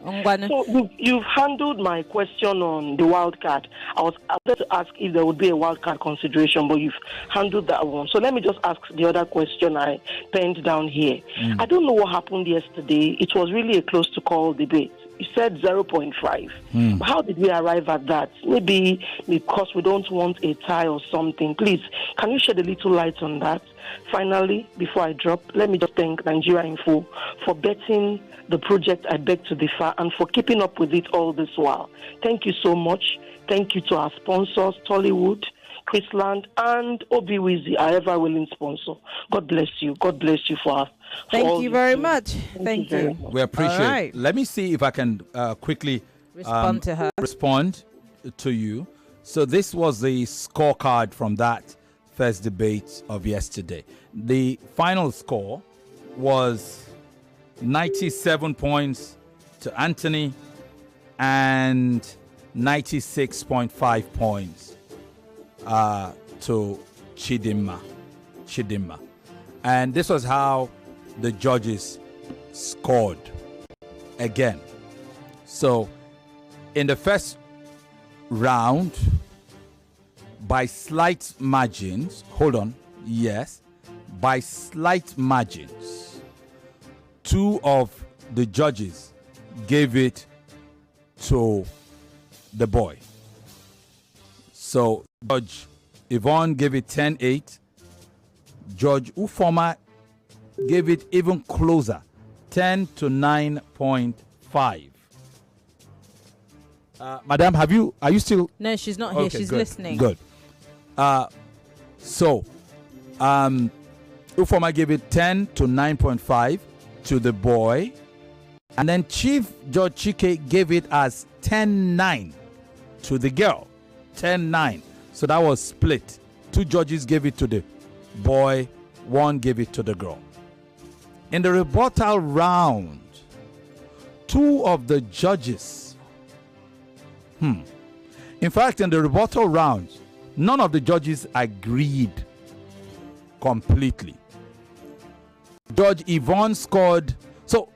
So you've handled my question on the wild card. I wanted to ask if there would be a wild card consideration, but you've handled that one. So let me just ask the other question I penned down here. I don't know what happened yesterday. It was really a close to call debate. You said 0.5. How did we arrive at that? Maybe because we don't want a tie or something. Please, can you shed a little light on that? Finally, before I drop, let me just thank Nigeria Info for betting the project I Beg to Differ and for keeping up with it all this while. Thank you so much. Thank you to our sponsors, Tollywood, Chrisland, and Obi-Wizzy, our ever-willing sponsor. God bless you. God bless you for Thank you very much. Thank you. We appreciate it. Let me see if I can quickly respond to her. Respond to you. So this was the scorecard from that first debate of yesterday. The final score was 97 points to Anthony, and 96.5 points to Chidinma. And this was how the judges scored again. So in the first round, by slight margins, by slight margins, two of the judges gave it to the boy. So Judge Yvonne gave it 10-8. Judge Ufoma gave it even closer, 10 to 9.5. Madam, are you still? No, she's not here. Okay, she's good, listening. Good. Ufoma gave it 10 to 9.5 to the boy. And then Chief Judge Chike gave it as 10-9 to the girl. 10-9. So that was split. Two judges gave it to the boy, one gave it to the girl. In the rebuttal round, two of the judges, in fact, in the rebuttal round, none of the judges agreed completely. Judge Yvonne scored. So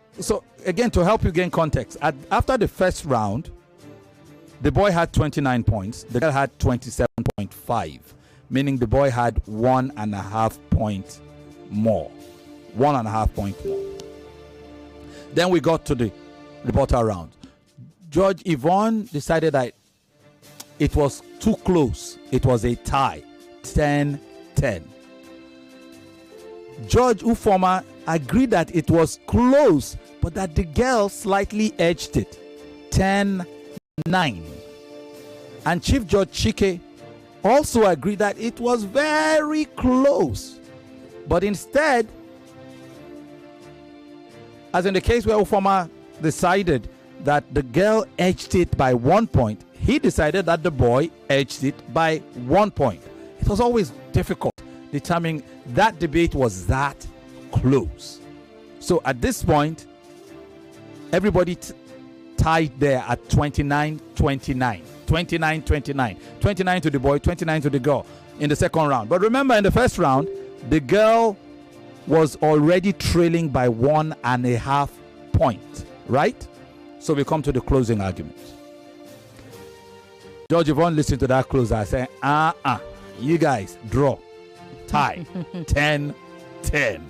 again, to help you gain context, after the first round, the boy had 29 points, the girl had 27.5, meaning the boy had 1.5 points more. 1.5 points more. Then we got to the rebuttal round. Judge Yvonne decided that it was too close. It was a tie, 10-10. Judge Ufoma agreed that it was close, but that the girl slightly edged it, 10-9. And Chief Judge Chike also agreed that it was very close, but instead, as in the case where Ufoma decided that the girl edged it by 1 point, he decided that the boy edged it by 1 point. It was always difficult determining that debate was that close. So at this point, everybody tied there at 29-29. 29-29. 29 to the boy, 29 to the girl in the second round. But remember, in the first round, the girl was already trailing by 1.5 points, right? So we come to the closing argument. Judge Yvonne listened to that closer and said, you guys draw, tie, 10-10.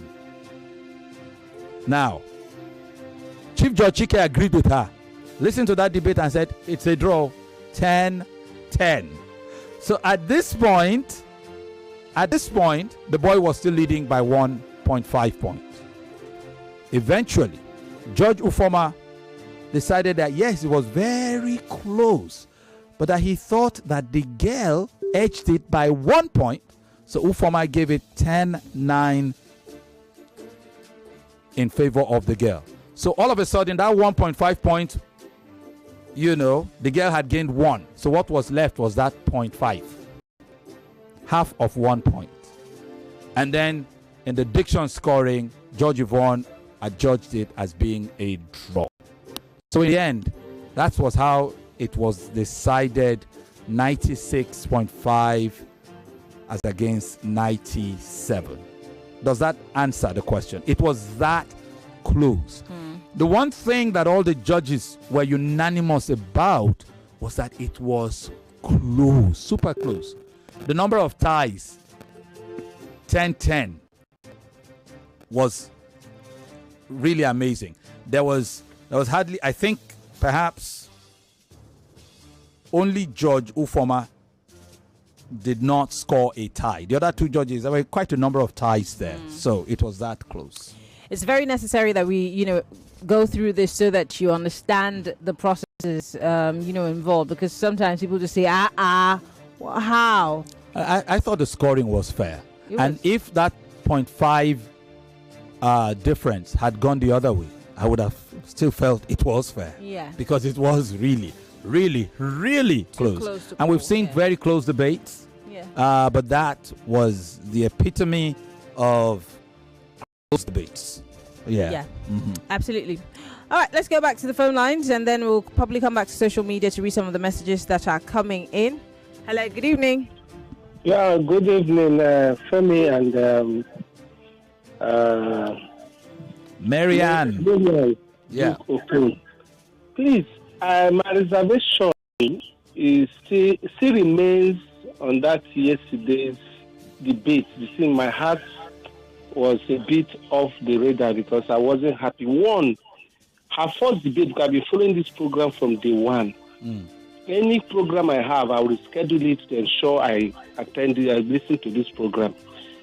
Now, Chief Judge Chike agreed with her, listened to that debate and said, it's a draw, 10-10. So at this point, the boy was still leading by 1.5 points. Eventually, Judge Ufoma decided that yes, it was very close, but that he thought that the girl edged it by 1 point. So Ufoma gave it 10-9 in favor of the girl. So all of a sudden, that 1.5 points, the girl had gained 1. So what was left was that 0.5, half of 1 point. And then in the diction scoring, Judge Yvonne adjudged it as being a draw. So in the end, that was how it was decided, 96.5 as against 97. Does that answer the question? It was that close. The one thing that all the judges were unanimous about was that it was close, super close. The number of ties, 10-10, was really amazing. There was hardly, I think, perhaps only Judge Ufoma did not score a tie. The other two judges, there were quite a number of ties there. So it was that close. It's very necessary that we, go through this so that you understand the processes, involved, because sometimes people just say, how? I thought the scoring was fair. And if that 0.5 difference had gone the other way, I would have still felt it was fair. Yeah. Because it was really, really, really close. And we've seen very close debates. Yeah. But that was the epitome of close debates. Yeah. Absolutely. All right, let's go back to the phone lines, and then we'll probably come back to social media to read some of the messages that are coming in. Hello, good evening. Yeah, good evening, Femi and Maryann. Yeah. Okay. Please, my reservation is still remains on that yesterday's debate. You see, my heart was a bit off the radar because I wasn't happy. One, her first debate, because I've been following this program from day one. Any program I have, I will schedule it to ensure I attend it, I listen to this program.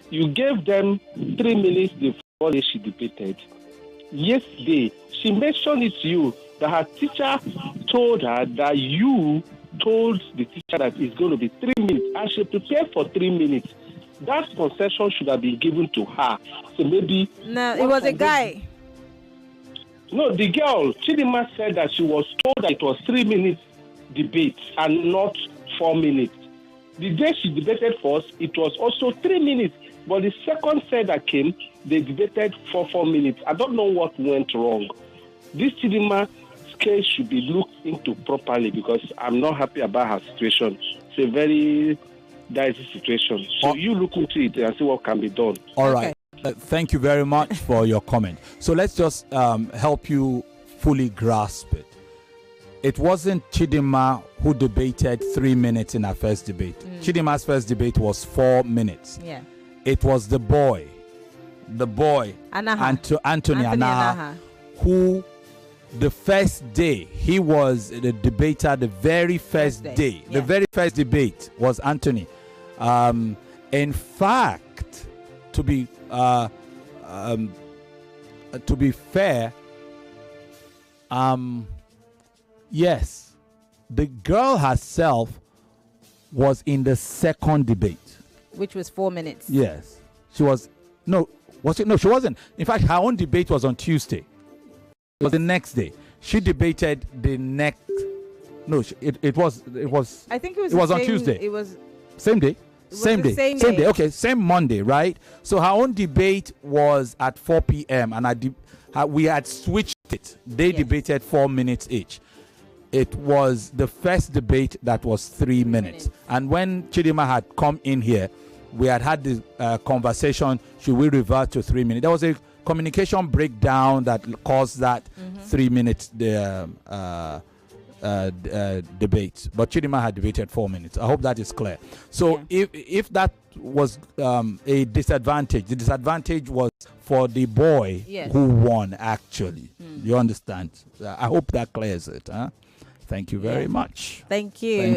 You gave them 3 minutes before she debated. Yesterday, she mentioned it to you that her teacher told her that you told the teacher that it's going to be 3 minutes, and she prepared for 3 minutes. That concession should have been given to her. So maybe... No, it was a guy. No, the girl, Chidima, said that she was told that it was 3 minutes debate and not 4 minutes. The day she debated first, it was also 3 minutes. But the second set that came, they debated for 4 minutes. I don't know what went wrong. This Chidima case should be looked into properly because I'm not happy about her situation. It's a very dicey situation. So you look into it and see what can be done. All right. Thank you very much for your comment. So let's just help you fully grasp it. It wasn't Chidima who debated 3 minutes in her first debate. Chidima's first debate was 4 minutes. Yeah. It was the boy, Anthony Anaha, who the first day, he was the debater the very first day. The very first debate was Anthony. In fact, to be fair, yes, the girl herself was in the second debate, which was 4 minutes. Yes, she was. No, was it? No, she wasn't. In fact, her own debate was on Tuesday. It was the next day. She debated the next. No, it was. I think it was. It was on Tuesday. It was same day. Same day. Same day. Okay, same Monday, right? So her own debate was at 4 p.m. and we had switched it. They debated 4 minutes each. It was the first debate that was 3 minutes. And when Chidima had come in here, we had the conversation, should we revert to 3 minutes? There was a communication breakdown that caused that 3 minutes debate. But Chidima had debated 4 minutes. I hope that is clear. So if that was a disadvantage, the disadvantage was for the boy who won, actually. You understand? I hope that clears it. Huh? Thank you very much. Thank you.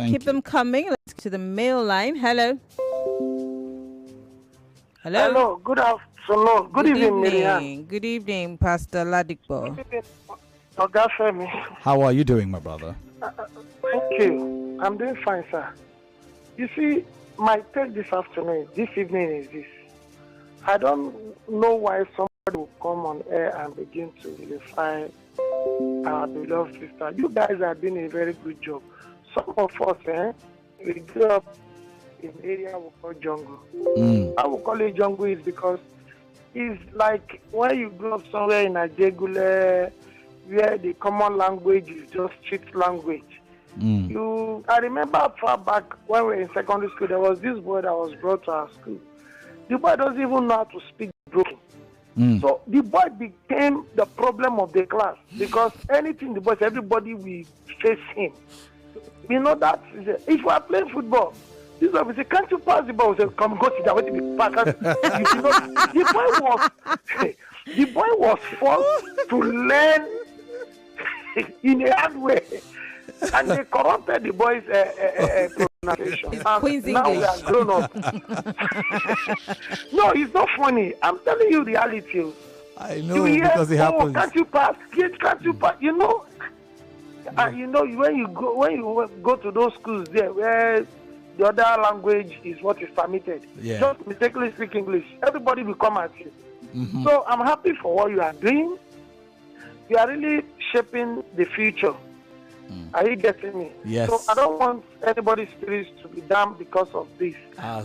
Keep them coming. Let's go to the mail line. Hello. Hello. Good afternoon. Good evening, Maryann. Good evening, Pastor Ladikbo. Good evening, Oga Femi. How are you doing, my brother? Thank you. I'm doing fine, sir. You see, my take this evening is this. I don't know why somebody will come on air and begin to vilify our beloved sister. You guys are doing a very good job. Some of us, we grew up in an area we call jungle. I will call it jungle is because it's like when you grow up somewhere in Ebule, where the common language is just street language. I remember far back when we were in secondary school, there was this boy that was brought to our school. The boy doesn't even know how to speak broken. So the boy became the problem of the class because anything the boy said, everybody will face him. You know that if you are playing football, this boy will say, "Can't you pass the ball?" We say, "Come, go sit down. Wait to be back." You know, the boy was forced to learn in a hard way, and they corrupted the boy's pronunciation. Now we are grown up. No, it's not funny. I'm telling you the reality. I know because it happens. Can't you pass? Can't you pass? You know, you know when you go to those schools there where the other language is what is permitted. Just mistakenly speak English. Everybody will come at you. So I'm happy for what you are doing. You are really shaping the future. Are you getting me? Yes. So I don't want anybody's spirits to be damned because of this.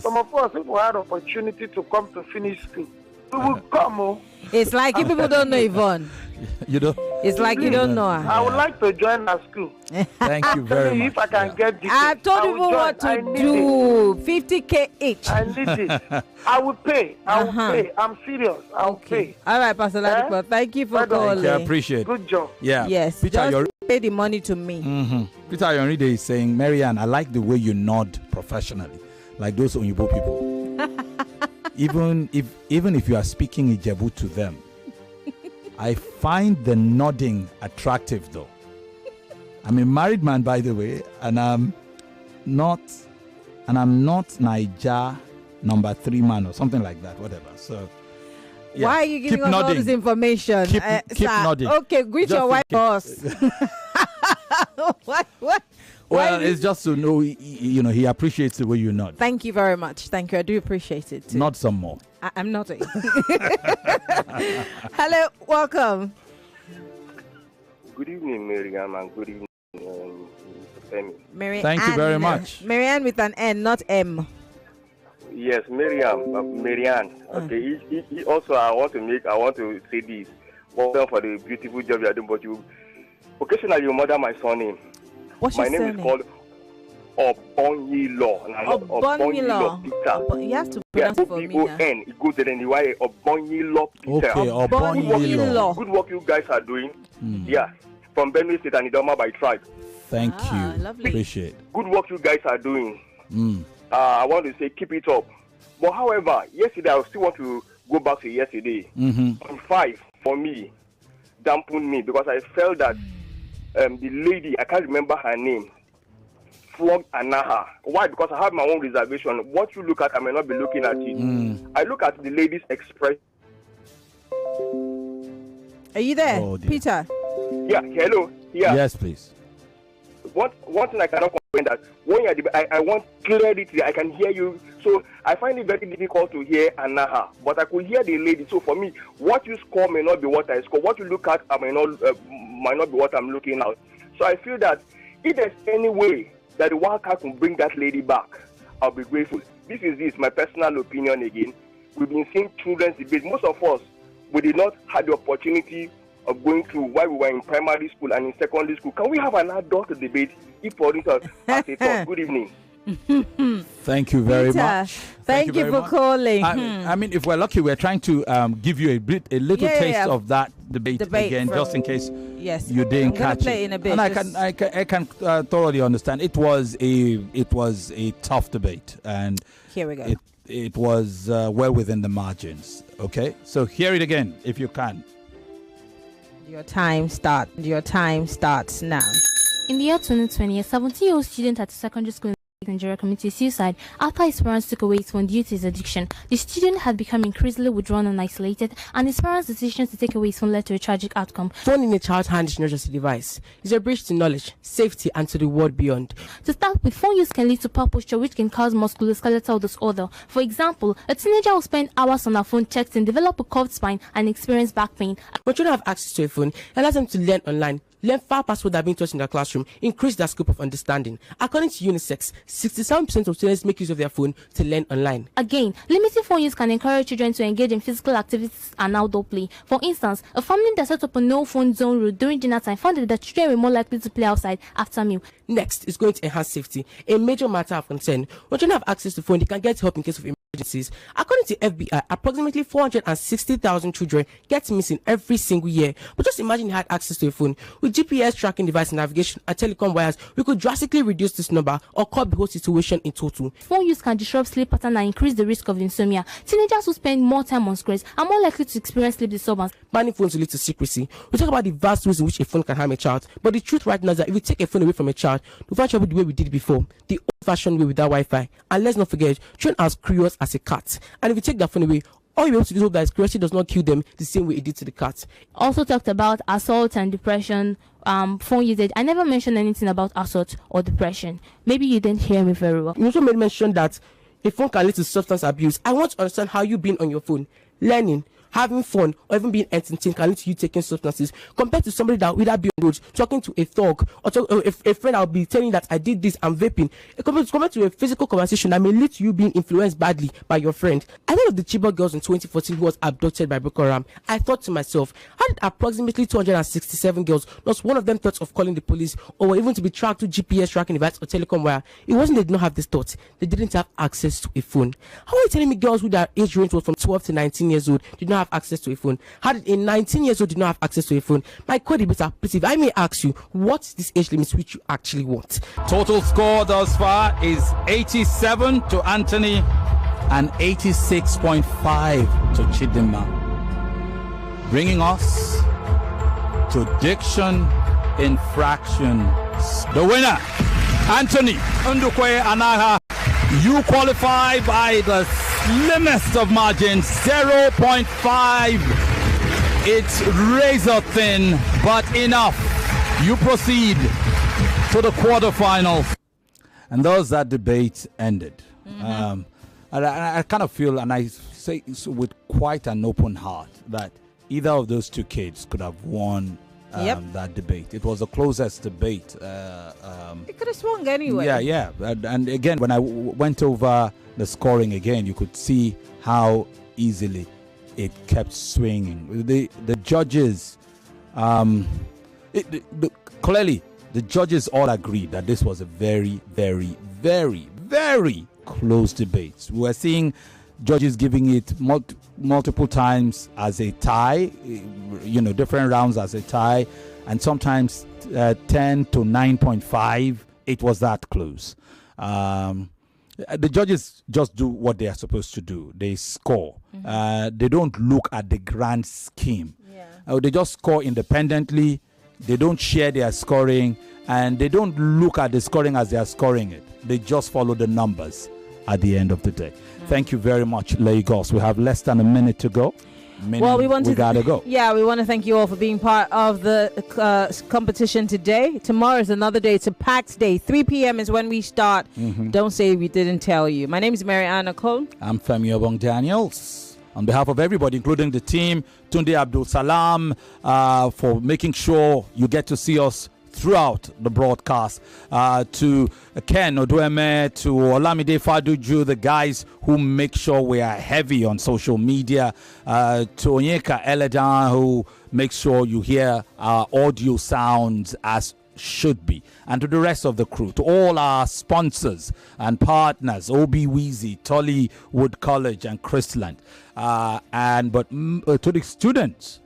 Some of us, if we had opportunity to come to finish school, We will come. Oh. It's like if people don't know Yvonne. You know? It's like you don't know her. I would like to join our school. Thank you very much. If I can get the I told people what to do. 50K each. I need it. I will pay. I will pay. I'm serious. I will pay. All right, Pastor Ladipo. Thank you for calling. I appreciate it. Good job. Yeah. Yes. Peter, just pay the money to me. Peter Yoride is saying, Maryann, I like the way you nod professionally, like those Onyibo people. even if you are speaking Ijebu to them, I find the nodding attractive, though. I'm a married man, by the way, and I'm not Naija number 3 man or something like that, whatever. So, yeah. Why are you giving us all this information? Keep nodding. Okay, greet your wife boss. What? Well, it's just to know, he appreciates the way you nod. Thank you very much. Thank you. I do appreciate it too. Nod some more. I'm nodding. Hello, welcome. Good evening, Maryann, and good evening, Femi. Maryann. Thank you very much. Maryann with an N, not M. Yes, Maryann. Okay. He also, I want to say this. Well done for the beautiful job you are doing, but occasionally you murder my surname. What's your surname? My name is called Obong-Daniels. Obong-Daniels. Peter. You have to pronounce it for me. O-B-O-N. It goes then anyway. Obong-Daniels Peter. Okay, Obong-Daniels. Good work you guys are doing. Yeah. From Benue State and Idoma by tribe. Thank you. Lovely. Appreciate. Good work you guys are doing. I want to say keep it up. But however, yesterday I still want to go back to yesterday. On 5 for me dampened me because I felt that the lady, I can't remember her name, flogged Anaha. Why? Because I have my own reservation. What you look at, I may not be looking at it. I look at the lady's expression. Are you there, Peter? Yeah, hello. Yeah. Yes, please. One thing I cannot complain that when I want clarity, I can hear you. So I find it very difficult to hear Anaha, but I could hear the lady. So for me, what you score may not be what I score. What you look at, might not be what I'm looking at. So I feel that if there's any way that the Wildcat can bring that lady back, I'll be grateful. This is my personal opinion again. We've been seeing children's debate. Most of us, we did not have the opportunity of going through while we were in primary school and in secondary school. Can we have an adult debate? If for instance, as a thought. Good evening. Thank you very Peter, much. Thank you for calling. I mean, if we're lucky, we're trying to give you a little taste of that debate again, just in case you didn't catch play it. In a bit, and I can thoroughly understand. It was a tough debate, and here we go. It was well within the margins. Okay, so hear it again if you can. Your time starts now. In the year 2020, a 17-year-old student at a secondary school in Nigeria committed suicide after his parents took away his phone due to his addiction. The student had become increasingly withdrawn and isolated, and his parents' decision to take away his phone led to a tragic outcome. Phone in a child's hand is not just a device. It's a bridge to knowledge, safety, and to the world beyond. To start with, phone use can lead to poor posture, which can cause musculoskeletal disorder. For example, a teenager will spend hours on her phone texting, develop a curved spine, and experience back pain. When children have access to a phone, it allows them to learn online, learn far past what they're being taught in their classroom, increase their scope of understanding. According to UNICEF, 67% of students make use of their phone to learn online. Again, limiting phone use can encourage children to engage in physical activities and outdoor play. For instance, a family that set up a no-phone zone rule during dinner time found that children were more likely to play outside after meal. Next is going to enhance safety, a major matter of concern. When children have access to phone, they can get help in case of emergencies. According to FBI, approximately 460,000 children get missing every single year. But just imagine you had access to a phone. With GPS tracking device, navigation, and telecom wires, we could drastically reduce this number or cut the whole situation in total. Phone use can disrupt sleep pattern and increase the risk of insomnia. Teenagers who spend more time on screens are more likely to experience sleep disturbance. Banning phones will lead to secrecy. We talk about the vast ways in which a phone can harm a child, but the truth right now is that if we take a phone away from a child, we'll find trouble the way we did before, the old-fashioned way without Wi-Fi. And let's not forget, children are as curious as a cat. And if we take that phone away, all you're able to do is hope that his curiosity does not kill them the same way it did to the cat. Also talked about assault and depression, phone usage. I never mentioned anything about assault or depression. Maybe you didn't hear me very well. You also made mention that a phone can lead to substance abuse. I want to understand how you've been on your phone, learning, having fun, or even being entertained can lead to you taking substances, compared to somebody that will either be on the road talking to a thug or a friend that will be telling you that I did this, I'm vaping. Compared to a physical conversation that may lead to you being influenced badly by your friend. I thought of the Chibok girls in 2014 who was abducted by Boko Haram. I thought to myself, how did approximately 267 girls, not one of them thought of calling the police or even to be tracked to GPS tracking device or telecom wire? It wasn't they did not have this thought, they didn't have access to a phone. How are you telling me girls who their age range was from 12 to 19 years old did not have access to a phone? How did a 19 years old did not have access to a phone? My co-debater, please, if I may ask you, what's this age limit which you actually want? Total score thus far is 87 to Anthony and 86.5 to Chidinma. Bringing us to diction infractions. The winner, Anthony Ndukwe Anaha. You qualify by the slimmest of margins, 0.5. It's razor thin, but enough. You proceed to the quarterfinals. And thus that debate ended. I kind of feel, and I say so with quite an open heart, that either of those two kids could have won that debate. It was the closest debate. It could have swung anyway. Yeah. And again, when I went over the scoring again, you could see how easily it kept swinging. The judges, clearly, the judges all agreed that this was a very, very, very, very close debate. We were seeing judges giving it multiple times as a tie, different rounds as a tie, and sometimes 10 to 9.5. It was that close. The judges just do what they are supposed to do. They score. They don't look at the grand scheme. They just score independently. They don't share their scoring, and they don't look at the scoring as they are scoring it. They just follow the numbers at the end of the day. Thank you very much, Lagos. We have less than a minute to go. We gotta go. Yeah, we want to thank you all for being part of the competition today. Tomorrow is another day. It's a packed day. 3 p.m. is when we start. Don't say we didn't tell you. My name is Maryann, Okon. I'm Femi Obong-Daniels. On behalf of everybody, including the team, Tunde Abdul Salam, for making sure you get to see us throughout the broadcast, to Ken Odueme, to Olamide Faduju, the guys who make sure we are heavy on social media, to Onyeka Eledan, who makes sure you hear our audio sounds as should be, and to the rest of the crew, to all our sponsors and partners, Obi Weezy, Tollywood College and Christland, but to the students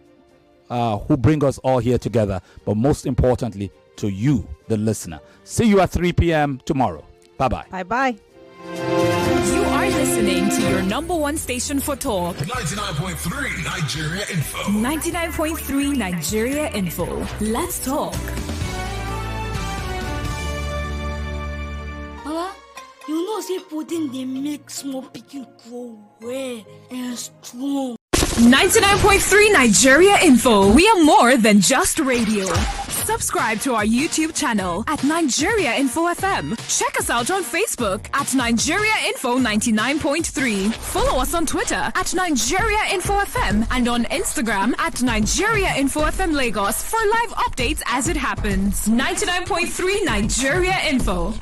who bring us all here together, but most importantly to you, the listener. See you at 3 p.m. tomorrow. Bye-bye. Bye-bye. You are listening to your number one station for talk. 99.3 Nigeria Info. 99.3 Nigeria Info. Let's talk. Mama, you know say pudding they make small pikin grow well and strong. 99.3 Nigeria Info. We are more than just radio. Subscribe to our YouTube channel at Nigeria Info FM. Check us out on Facebook at Nigeria Info 99.3. Follow us on Twitter at Nigeria Info FM and on Instagram at Nigeria Info FM Lagos for live updates as it happens. 99.3 Nigeria Info.